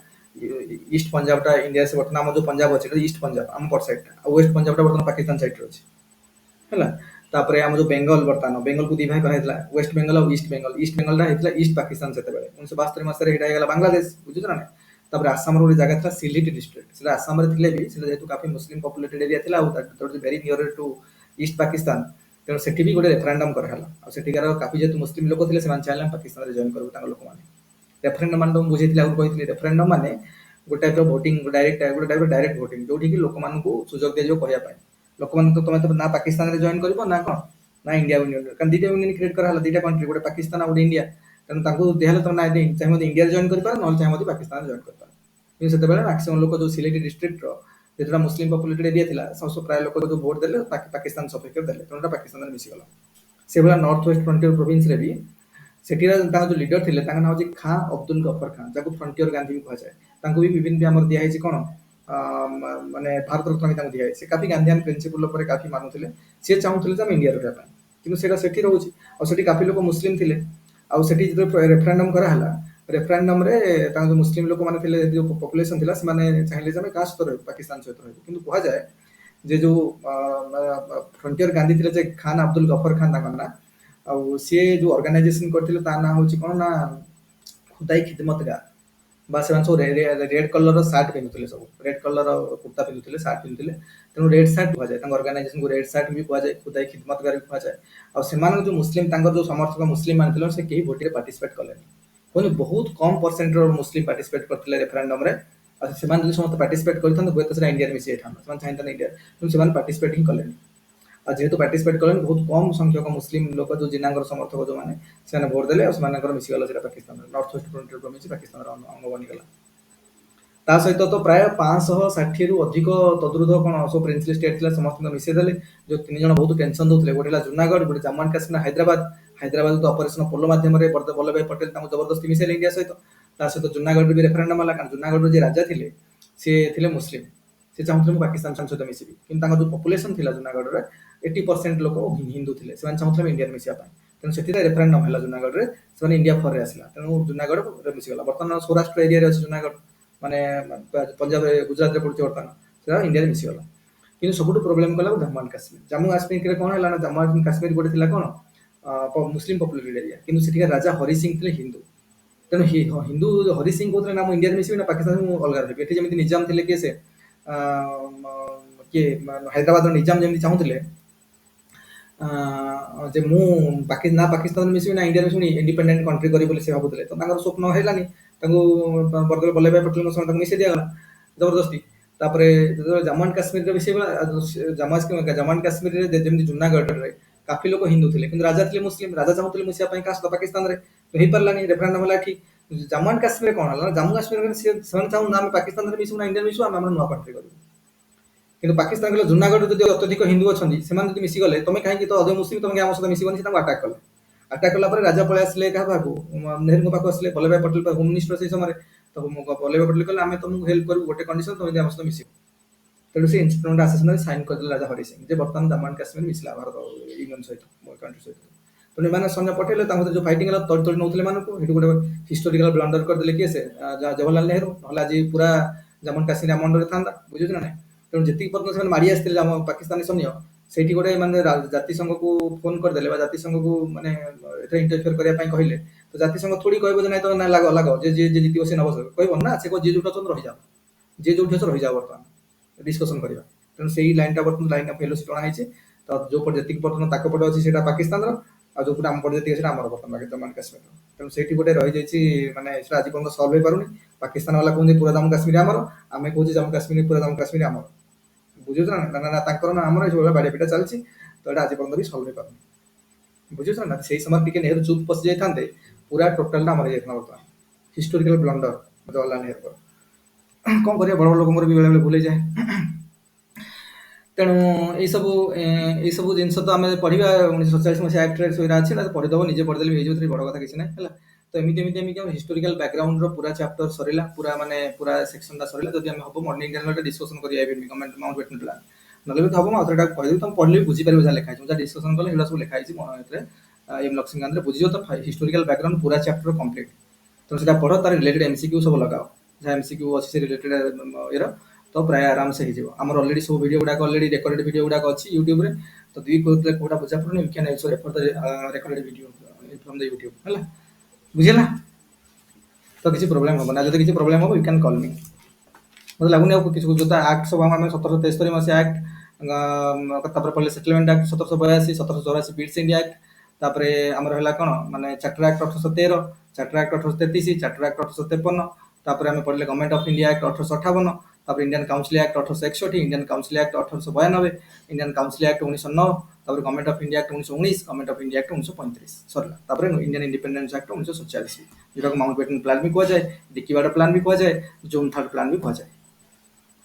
ଇଷ୍ଟ ପଞ୍ଜାବଟା ଇଣ୍ଡିଆ ସେ ବର୍ତ୍ତମାନ ଆମର ଯୋଉ ପଞ୍ଜାବ ଅଛି ଇଷ୍ଟ ପଞ୍ଜାବ ଆମ ପଟ ସାଇଡ୍ଟା ଆଉ ୱେଷ୍ଟ ପଞ୍ଜାବଟା ବର୍ତ୍ତମାନ ପାକିସ୍ତାନ ସାଇଡ୍ରେ ଅଛି ହେଲା। ତାପରେ ଆମ ଯୋଉ ବେଙ୍ଗଲ ବର୍ତ୍ତମାନ ବେଙ୍ଗଲକୁ ଡିଭାଇଡ୍ କରାଯାଇଥିଲା ୱେଷ୍ଟ ବେଙ୍ଗଲ ଆଉ ଇଷ୍ଟ ବେଙ୍ଗଲଟା ହେଇଥିଲା ଇଷ୍ଟ ପାକିସ୍ତାନ ସେତେବେଳେ 1972 ମସିହାରେ ଏଇଟା ହେଇଗଲା ବାଂଲାଦେଶ ବୁଝୁଛ ନା ନାଇଁ। ତାପରେ ଆସାମର ଗୋଟେ ଜାଗା ଥିଲା ସିଲିଟି ଡିଷ୍ଟ୍ରିକ୍ଟ ସେଟା ଆସାମରେ ଥିଲେ ବି ସେଟା ଯେହେତୁ କାଫି ମୁସଲିମ ପପୁଲେଟେଡ୍ ଏରିଆ ଥିଲା ଆଉ ଭେରି ନିୟର ଟୁ ଇଷ୍ଟ ପାକିସ୍ତାନ ତେଣୁ ସେଠି ବି ଗୋଟେ ରେଫରେଣ୍ଡମ କରାହେଲା ଆଉ ସେଠିକାର କାଫି ଯେହେତୁ ମୁସଲିମ ଲୋକ ଥିଲେ ସେମାନେ ଚାହିଁଲେ ପାକିସ୍ତାନରେ ଜଏନ୍ କରିବୁ ତାଙ୍କ ଲୋକମାନେ। ରେଫରେଣ୍ଡମ ମାନେ ମୁଁ ବୁଝେଇଥିଲି ଆଗରୁ କହିଥିଲି ରେଫରେଣ୍ଡମ ମାନେ ଗୋଟେ ଟାଇପର ଭୋଟିଂ ଡାଇରେକ୍ଟ ଭୋଟିଂ ଯୋଉଠି କି ଲୋକମାନଙ୍କୁ ସୁଯୋଗ ଦିଆଯିବ କହିବା ପାଇଁ ଲୋକମାନେ ତ ତମେ ନା ପାକିସ୍ତାନରେ ଜଏନ୍ କରିବ ନା କଣ ନା ଇଣ୍ଡିଆ ୟୁନିୟନ କାରଣ ଦିଟା ୟୁନିୟନ କ୍ରିଏଟ୍ କରାହେଲା ଦିଟା କଣ୍ଟ୍ରି ଗୋଟେ ପାକିସ୍ତାନ ଆଉ ଗୋଟେ ଇଣ୍ଡିଆ ତେଣୁ ତାଙ୍କୁ ଦିଆହେଲା ତମେ ନା ଚାହିଁବ ଇଣ୍ଡିଆରେ ଜଏନ୍ କରିପାର ନହେଲେ ଚାହିଁବ ପାକିସ୍ତାନରେ ଜଏନ୍ କରିପାର। କିନ୍ତୁ ସେତେବେଳେ ମ୍ୟାକ୍ସିମମ୍ ଲୋକ ଯୋଉ ସିଲେଟି ଡିଷ୍ଟ୍ରିକ୍ଟର ଯେତେଟା ମୁସଲିମ ପପୁଲେଟେଡ୍ ଏରିଆ ଥିଲା ପ୍ରାୟ ଲୋକ ଯୋଉ ଭୋଟ ଦେଲେ ପାକିସ୍ତାନ ସପକ୍ଷରେ ଦେଲେ ତେଣୁ ପାକିସ୍ତାନରେ ମିଶିଗଲା। ସେଭଳିଆ ନର୍ଥ ୱେଷ୍ଟ ଫ୍ରଣ୍ଟିୟର ପ୍ରୋଭିନ୍ସରେ ବି ସେଠିର ତାଙ୍କ ଯୋଉ ଲିଡର ଥିଲେ ତାଙ୍କ ନାଁ ହଉଛି ଖାଁ ଅବଦୁଲ ଗଫର ଖାଁ ଯାହାକୁ ଫ୍ରଣ୍ଟିୟର ଗାନ୍ଧୀ ବି କୁହାଯାଏ। ତାଙ୍କୁ ବି ବିଭିନ୍ନ ଆମର ଦିଆହେଇଛି କଣ ମାନେ ଭାରତ ରତ୍ନ ବି ତାଙ୍କୁ ଦିଆହେଇଛି। ସେ କାଫି ଗାନ୍ଧିଆନ ପ୍ରିନ୍ସିପଲ ଉପରେ କାଫି ମାନୁଥିଲେ ସିଏ ଚାହୁଁଥିଲେ ଯେ ଆମେ ଇଣ୍ଡିଆ ରହିବା ପାଇଁ କିନ୍ତୁ ସେଇଟା ସେଠି ରହୁଛି ଆଉ ସେଠି କାଫି ଲୋକ ମୁସଲିମ ଥିଲେ ଆଉ ସେଠି ଯେତେବେଳେ ରେଫରେଣ୍ଡମ କରାହେଲା ରେଫରେଣ୍ଡମରେ ତାଙ୍କ ଯୋଉ ମୁସଲିମ ଲୋକମାନେ ଥିଲେ ଯୋଉ ପପୁଲେସନ ଥିଲା ସେମାନେ ଚାହିଁଲେ ଯେ ଆମେ କାହା ସହିତ ରହିବୁ ପାକିସ୍ତାନ ସହିତ ରହିବୁ କିନ୍ତୁ କୁହାଯାଏ ଯେ ଯୋଉ ଫ୍ରଣ୍ଟିୟର ଗାନ୍ଧୀ ଥିଲେ ଯେ ଖାନ୍ ଅବଦୁଲ ଗଫର ଖାନ୍ ତାଙ୍କ ନାଁ ଆଉ ସିଏ ଯୋଉ ଅର୍ଗାନାଇଜେସନ କରିଥିଲେ ତା ନାଁ ହଉଛି କଣ ନା ଖୁଦାଇ ଖିଦମତ ଗାର ବା ସେମାନେ ସବୁ ରେଡ କଲର ସାର୍ଟ ପିନ୍ଧୁଥିଲେ ସବୁ ରେଡ କଲର କୁର୍ତ୍ତା ପିନ୍ଧୁଥିଲେ ସାର୍ଟ ପିନ୍ଧୁଥିଲେ ତେଣୁ ରେଡ ସାର୍ଟ କୁହାଯାଏ ତାଙ୍କ ଅର୍ଗାନାଇଜେସନକୁ ରେଡ ସାର୍ଟ ବି କୁହାଯାଏ ଖୁଦାଇ ଖିଦମତ ଗାର ବି କୁହାଯାଏ। ଆଉ ସେମାନଙ୍କ ଯୋଉ ମୁସଲିମ ତାଙ୍କର ଯୋଉ ସମର୍ଥକ ମୁସଲିମ ମାନେ ଥିଲେ ସେ କେହି ଭୋଟରେ ପାର୍ଟିସିପେଟ କଲେନି କୁହନି ବହୁତ କମ ପରସେଣ୍ଟର ମୁସଲିମ ପାର୍ଟିସିପେଟ କରିଥିଲେ ରେଫରେଣ୍ଡମରେ ଆଉ ସେମାନେ ଯଦି ସମସ୍ତେ ପାର୍ଟିସିପେଟ କରିଥାନ୍ତେ ହୁଏତ ସେଟା ଇଣ୍ଡିଆରେ ମିଶି ଯାଇଥାନ୍ତା ସେମାନେ ଚାହିଁଥାନ୍ତେ ଇଣ୍ଡିଆ କିନ୍ତୁ ସେମାନେ ପାର୍ଟିସିପେଟ ହିଁ କଲେନି। ଆଉ ଯେହେତୁ ପାର୍ଟିସିପେଟ କଲେନି ବହୁତ କମ ସଂଖ୍ୟକ ମୁସଲିମ ଲୋକ ଯୋଉ ଜିନାଙ୍କର ସମର୍ଥକ ଯୋଉମାନେ ସେମାନେ ଭୋଟ ଦେଲେ ଆଉ ସେମାନଙ୍କର ମିଶିଗଲା ସେଟା ପାକିସ୍ତାନରେ ନର୍ଥ ୱେଷ୍ଟ ଫ୍ରଣ୍ଟିୟର ପ୍ରୋଭିନ୍ସ ପାକିସ୍ତାନର ଅଙ୍ଗ ବନିଗଲା। ତା ସହିତ ତ ପ୍ରାୟ 560ରୁ ଅଧିକ ତଦ୍ରୁଧ କଣ ସବୁ ପ୍ରିନ୍ସଲି ଷ୍ଟେଟ୍ ଥିଲା ସମସ୍ତଙ୍କୁ ମିଶେଇ ଦେଲେ ଯୋଉ ତିନି ଜଣ ବହୁତ ଟେନସନ ଦଉଥିଲେ ଗୋଟେ ହେଲା ଜୁନାଗଡ଼ ଗୋଟେ ଜାମ୍ମୁ ଆଣ୍ଡ କାଶ୍ମୀର ହାଇଦ୍ରାବାଦ ତ ଅପରେସନ ପୋଲୋ ମାଧ୍ୟମରେ ବଲ୍ଲଭ ଭାଇ ପଟେଲ ତାଙ୍କୁ ଜବରଦସ୍ତି ମିଶେଇଲେ ଇଣ୍ଡିଆ ସହିତ ତା ସହିତ ଜୁନାଗଡ଼ରେ ବି ରେଫରେଣ୍ଡମ ହେଲା କାରଣ ଜୁନାଗଡ଼ର ଯିଏ ରାଜା ଥିଲେ ସିଏ ଥିଲେ ମୁସଲିମ ସେ ଚାହୁଁଥିଲେ ମୁଁ ପାକିସ୍ତାନ ସହିତ ମିଶିବି କିନ୍ତୁ ତାଙ୍କର ଯୋଉ ପପୁଲେସନ ଥିଲା ଜୁନାଗଡ଼ରେ 80% ଲୋକ ହିନ୍ଦୁ ଥିଲେ ସେମାନେ ଚାହୁଁଥିଲେ ଇଣ୍ଡିଆରେ ମିଶିବା ପାଇଁ ତେଣୁ ସେଥିପାଇଁ ରେଫରେଣ୍ଡମ ହେଲା ଜୁନାଗଡ଼ରେ ସେମାନେ ଇଣ୍ଡିଆ ଫରରେ ଆସିଲା ତେଣୁ ଜୁନାଗଡ଼ ମିଶିଗଲା ବର୍ତ୍ତମାନ ସୌରାଷ୍ଟ୍ର ଏରିଆରେ ଅଛି ଜୁନାଗଡ଼ ମାନେ ପଞ୍ଜାବରେ ଗୁଜରାଟରେ ପଡୁଛି ବର୍ତ୍ତମାନ ସେଟା ଇଣ୍ଡିଆରେ ମିଶିଗଲା। କିନ୍ତୁ ସବୁଠୁ ପ୍ରୋବ୍ଲେମ କଲା ଜାମ୍ମୁ ଆଣ୍ଡ କାଶ୍ମୀର ଜାମ୍ମୁ କାଶ୍ମୀରରେ କଣ ହେଲା ନା ଜାମ୍ମୁ ଆଣ୍ଡ କାଶ୍ମୀର ଗୋଟେ ଥିଲା କଣ ମୁସଲିମ ପପୁଲେଟେଡ୍ ଏରିଆ କିନ୍ତୁ ସେଠିକା ରାଜା ହରି ସିଂ ଥିଲେ ହିନ୍ଦୁ ତେଣୁ ହିନ୍ଦୁ ହରି ସିଂ କହୁଥିଲେ ନା ମୁଁ ଇଣ୍ଡିଆରେ ମିଶିବି ନା ପାକିସ୍ତାନ ମୁଁ ଅଲଗା ରହିବି ଏଠି ଯେମିତି ନିଜାମ ଥିଲେ କିଏ ସେ କିଏ ହାଇଦ୍ରାବାଦର ନିଜାମ ଯେମିତି ଚାହୁଁଥିଲେ ଯେ ମୁଁ ନା ପାକିସ୍ତାନରେ ମିଶିବି ନା ଇଣ୍ଡିଆରେ ମିଶିବି ଇଣ୍ଡିପେଣ୍ଡେଣ୍ଟ କଣ୍ଟ୍ରି କରିବି ବୋଲି ସେ ଭାବୁଥିଲେ ତ ତାଙ୍କର ସ୍ୱପ୍ନ ହେଲାନି ତାଙ୍କୁ ବଲ୍ଲଭ ଭାଇ ପଟେଲଙ୍କ ସହ ତାଙ୍କୁ ମିଶେଇ ଦିଆଗଲା ଜବରଦସ୍ତି। ତାପରେ ଯେତେବେଳେ ଜାମ୍ମୁ ଆଣ୍ଡ କାଶ୍ମୀରରେ ମିଶେଇବା ଜାମ୍ମୁ ଆଣ୍ଡ କାଶ୍ମୀରରେ ଯେମିତି ଜୁନାଗଡ଼ରେ କାଫି ଲୋକ ହିନ୍ଦୁ ଥିଲେ କିନ୍ତୁ ରାଜା ଥିଲେ ମୁସଲିମ ରାଜା ଚାହୁଁଥିଲେ ମିଶିବା ପାଇଁ କାହା ସହିତ ପାକିସ୍ତାନରେ ହେଇପାରିଲାନି ରେଫରେଣ୍ଡମ ହେଲା ଏଠି ଜାମ୍ମୁ ଆଣ୍ଡ କାଶ୍ମୀରରେ କଣ ହେଲା ଜାମ୍ମୁ କାଶ୍ମୀରରେ ସେମାନେ ଚାହୁଁ ନା ଆମେ ପାକିସ୍ତାନରେ ମିଶିବୁ ନା ଇଣ୍ଡିଆରେ ମିଶିବୁ ଆମେ ଆମର ନୂଆ କଣ୍ଟ୍ରି କରିବୁ କିନ୍ତୁ ପାକିସ୍ତାନ କହିଲେ ଜୁନାଗଡ଼ରେ ଯଦି ଅତ୍ୟଧିକ ହିନ୍ଦୁ ଅଛନ୍ତି ସେମାନେ ଯଦି ମିଶିଗଲେ ତମେ କାହିଁକି ତ ଅଧେ ମୁସଲିମ ତମେ ଆମ ସହିତ ମିଶିବନି ସେ ତାଙ୍କୁ ଆଟାକ୍ କଲେ ଆଟାକ୍ କଲା ପରେ ରାଜା ପଳେଇ ଆସିଲେ କାହା ପାଖକୁ ନେହେରୁଙ୍କ ପାଖକୁ ଆସିଲେ ବଲ୍ଲଭ ଭାଇ ପଟେଲ ହୋମ ମିନିଷ୍ଟର ସେଇ ସମୟରେ ତ ବଲ୍ଲଭ ଭାଇ ପଟେଲ କହିଲେ ଆମେ ତମକୁ ହେଲ୍ପ କରିବୁ ଗୋଟେ କଣ୍ଡିସନ ତମେ ଯଦି ଆମ ସହିତ ମିଶିବ ତେଣୁ ସେ ଇନଷ୍ଟ୍ରୁମେଣ୍ଟ ଆସେସନରେ ସାଇନ୍ କରିଦେଲେ ରାଜା ହରି ସିଂ ଯେ ବର୍ତ୍ତମାନ ଜାମ୍ମୁ ଆଣ୍ଡ କାଶ୍ମୀର ମିଶିଲା ଭାରତ ୟୁନିୟନ ସହିତ କଣ୍ଟ୍ରି ସହିତ ତେଣୁ ଏମାନେ ସୈନ୍ୟ ପଠେଇଲେ ତାଙ୍କ ଭିତରେ ଯୋଉ ଫାଇଟିଂ ହେଲା ତଳି ତଳି ନଉଥିଲେ ଏମାନଙ୍କୁ ଏଠି ଗୋଟେ ହିଷ୍ଟୋରିକାଲ ବ୍ଲଣ୍ଡର କରିଦେଲେ କିଏ ସେ ଜବାହରଲାଲ ନେହେରୁ ନହେଲେ ଆଜି ପୁରା ଜାମ୍ମୁ ଆଣ୍ଡ କାଶ୍ମୀର ଆମ ଅଣ୍ଡରରେ ଥାନ୍ତା ବୁଝୁଛ ନା ନାଇଁ ତେଣୁ ଯେତିକି ପର୍ଯ୍ୟନ୍ତ ସେମାନେ ମାଡ଼ି ଆସିଥିଲେ ଆମ ପାକିସ୍ତାନୀ ସୈନ୍ୟ ସେଇଠି ଗୋଟେ ମାନେ ଜାତିସଂଘକୁ ଫୋନ କରିଦେଲେ ବା ଜାତିସଂଘକୁ ମାନେ ଏଥିରେ ଇଣ୍ଟରଫିୟର କରିବା ପାଇଁ କହିଲେ ତ ଜାତିସଂଘ ଥୋଡ଼ି କହିବ ଯେ ନାଇଁ ତମେ ନା ଲାଗ ଯେ ଯିଏ ଜିତିବ ସେ ନବ କହିବ ନା ସେ ଯିଏ ଯୋଉଠି ଅଛନ୍ତି ରହିଯାଅ ଯିଏ ଯୋଉଠି ଅଛ ରହିଯାଅ ବର୍ତ୍ତମାନ ଡିସ୍କସନ କରିବା ତେଣୁ ସେଇ ଲାଇନଟା ବର୍ତ୍ତମାନ ଲାଇନ ଅଫ୍ ଫେଲୋସି ଟଣା ହେଇଛି ତ ଯୋଉ ପଟେ ଯେତିକି ବର୍ତ୍ତମାନ ତାଙ୍କ ପଟେ ଅଛି ସେଇଟା ପାକିସ୍ତାନର ଆଉ ଯୋଉ ପଟେ ଆମ ପଟେ ଯେତିକି ସେଇଟା ଆମର ବର୍ତ୍ତମାନ ଜାମ୍ମୁ ଆଣ୍ଡ କାଶ୍ମୀର ତେଣୁ ସେଇଠି ଗୋଟେ ରହିଯାଇଛି ମାନେ ସେଟା ଆଜି ପର୍ଯ୍ୟନ୍ତ ସଲ୍ଭ ହେଇପାରୁନି ପାକିସ୍ତାନ ବାଲା କହୁଛନ୍ତି ପୁରା ଜାମ୍ମୁ କାଶ୍ମୀର ଆମର ଆମେ କହୁଛେ ଜାମ୍ମୁ କାଶ୍ମୀର ପୁରା ଜାମ୍ମୁ କାଶ୍ମୀର ଆମର ବୁଝୁଛ ନା ତାଙ୍କର ନା ଆମର ଏଇଭଳିଆ ବାଡିଆ ପିଟା ଚାଲିଛି ତ ଏଇଟା ଆଜି ପର୍ଯ୍ୟନ୍ତ ବି ସଲ୍ଭ ହେଇପାରୁନି ବୁଝୁଛ ନା ସେଇ ସମୟରେ ଟିକେ ନେହେରୁ ଚୁପ୍ ପଶି ଯାଇଥାନ୍ତେ ପୁରା ଟୋଟାଲଟା ଆମର ହେଇଯାଇଥିଲା ବର୍ତ୍ତମାନ ହିଷ୍ଟୋରିକାଲ ବ୍ଲଣ୍ଡର ଜବାହରଲାଲ ନେହେରୁଙ୍କର କ'ଣ କରିବା ବଡ଼ ବଡ଼ ଲୋକଙ୍କର ବି ବେଳେବେଳେ ଭୁଲ ହେଇଯାଏ। ତେଣୁ ଏଇସବୁ ଏଇସବୁ ଜିନିଷ ତ ଆମେ ପଢ଼ିବା 1947 ମସିହା ଆକ୍ଟରେ ସେଗୁଡ଼ା ଅଛି, ତାକୁ ପଢ଼ିଦେବ, ନିଜେ ପଢ଼ିଦେଲେ ବି ହେଇଯିବ, ଏଥିରେ ବଡ଼ କଥା କିଛି ନାହିଁ ହେଲା। ତ ଏମିତି ଏମିତି ଏମିତି ଆମ ହିଷ୍ଟୋରିକାଲ ବ୍ୟାକଗ୍ରାଉଣ୍ଡର ପୁରା ଚାପ୍ଟର ସରିଲା, ପୁରା ମାନେ ପୁରା ସେକ୍ସନଟା ସରିଲା। ଯଦି ଆମେ ହବ ମର୍ଣ୍ଣିଂ ଇଣ୍ଡିଆନ ଡିସ୍କସନ କରିବା ଏବେ ଗଭର୍ଣ୍ଣମେଣ୍ଟ ମାଉଣ୍ଟ ବେଟନ ପ୍ଲାନ୍, ନହେଲେ ବି ହବ ମୁଁ ଆଉଥରେ ଏଟାକୁ କହିଦେବି, ତମେ ପଢ଼ିଲେ ବି ବୁଝିପାରିବ ଯାହା ଲେଖା ହେଇଛି। ମୁଁ ଯାହା ଡିସ୍କସନ କଲେ ସେଗୁଡ଼ା ସବୁ ଲେଖା ହେଇଛି ଏଥିରେ ଏମ୍ ଲକ୍ଷ୍ମୀକାନ୍ତରେ, ବୁଝିବ ତ ହିଷ୍ଟୋରିକାଲ ବ୍ୟାକଗ୍ରାଉଣ୍ଡ ପୁରା ଚାପ୍ଟର କମ୍ପ୍ଲିଟ୍। ତ ସେଟା ପଢ଼, ତାର ରିଲେଟେଡ୍ ଏମସିକ୍ୟୁ ସବୁ ଲଗାଅ, ଯାହା ଏମସିକ୍ୟୁ ଅଛି ସେ ରିଲେଟେଡ୍ ଇଏର, ତ ପ୍ରାୟ ଆରାମସେ ହେଇଯିବ। ଆମର ଅଲରେଡି ସବୁ ଭିଡ଼ିଓ ଗୁଡ଼ାକ ଅଲରେଡି ରେକର୍ଡେଡ୍ ଭିଡ଼ିଓ ଗୁଡ଼ାକ ଅଛି ୟୁଟ୍ୟୁବରେ। ତ ଦୁଇ କହୁଥିଲେ କୋଉଟା ବୁଝା ପଡ଼ୁନି, you can also refer the recorded video from the YouTube ହେଲା, ବୁଝିଲା। ତ କିଛି ପ୍ରୋବ୍ଲେମ ହବ ନା, ଯଦି କିଛି ପ୍ରୋବ୍ଲେମ ହବ ୟୁ କ୍ୟାନ୍ କଲ୍ ମି। ମତେ ଲାଗୁନି ଆଉ କିଛି ଯୋଉ ଆକ୍ଟ ସବୁ ଆମେ 1773 ମସିହା ଆକ୍ଟ, ତାପରେ ପଡ଼ିଲେ settlement act 1782, 1784 beats India act, ତାପରେ ଆମର ହେଲା କ'ଣ ମାନେ ଚାର୍ଟର ଆକ୍ଟ 1813, ଚାର୍ଟର ଆକ୍ଟ 1833, ଚାର୍ଟର ଆକ୍ଟ 1853, ତାପରେ ଆମେ ପଢ଼ିଲେ ଗଭର୍ଣ୍ଣମେଣ୍ଟ ଅଫ ଇଣ୍ଡିଆ ଆକ୍ଟ 1858, ତାପରେ Indian council act 1861, Indian council act 1892, Indian council act 1909, ତାପରେ government of India act 1919, government of India act 1935 ସରିଲା। ତାପରେ ଇଣ୍ଡିଆନ୍ ଇଣ୍ଡିପେଣ୍ଡେନ୍ସ ଆକ୍ଟ 1947, ଯୋଉଟାକୁ ମାଉଣ୍ଟ ବେଟନ ପ୍ଲାନ୍ ବି କୁହାଯାଏ, ଡିକିବାଡ଼ ପ୍ଲାନ୍ ବି କୁହାଯାଏ, ଜୋନ୍ ଥାର୍ଡ ପ୍ଲାନ୍ ବି କୁହାଯାଏ।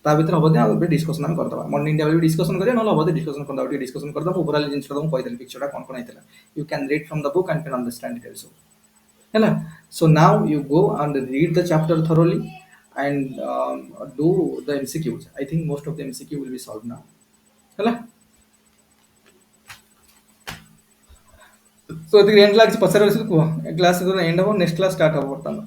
ତା ଭିତରେ ହବ ଆଉ ଏବେ ଡିସ୍କସନ ଆମେ କରିଦେବା, ମର୍ଣ୍ଣିଂ ଇଣ୍ଡିଆ ବି ଡିସ୍କସନ କରିବା, ନହେଲେ ହବ ଡିସ୍କସନ କରିଦେବା, ଟିକେ ଡିସ୍କସନ କରିଦେବା। ଓଭରାଲ ଜିନିଷଟା ମୁଁ କହିଦେଲି, ପିକ୍ଚରଟା କ'ଣ କ'ଣ ହେଇଥିଲା। You can read from the book and can understand it also ହେଲା। So now you go and read the chapter thoroughly and do the MCQs. I think most of the MCQ will be solved now ହେଲା। So ଏତିକି and ଲାଗିଛି, ପଚାରିବାର ଅଛି କୁହ। Class and ହବ, next class start ହବ ବର୍ତ୍ତମାନ।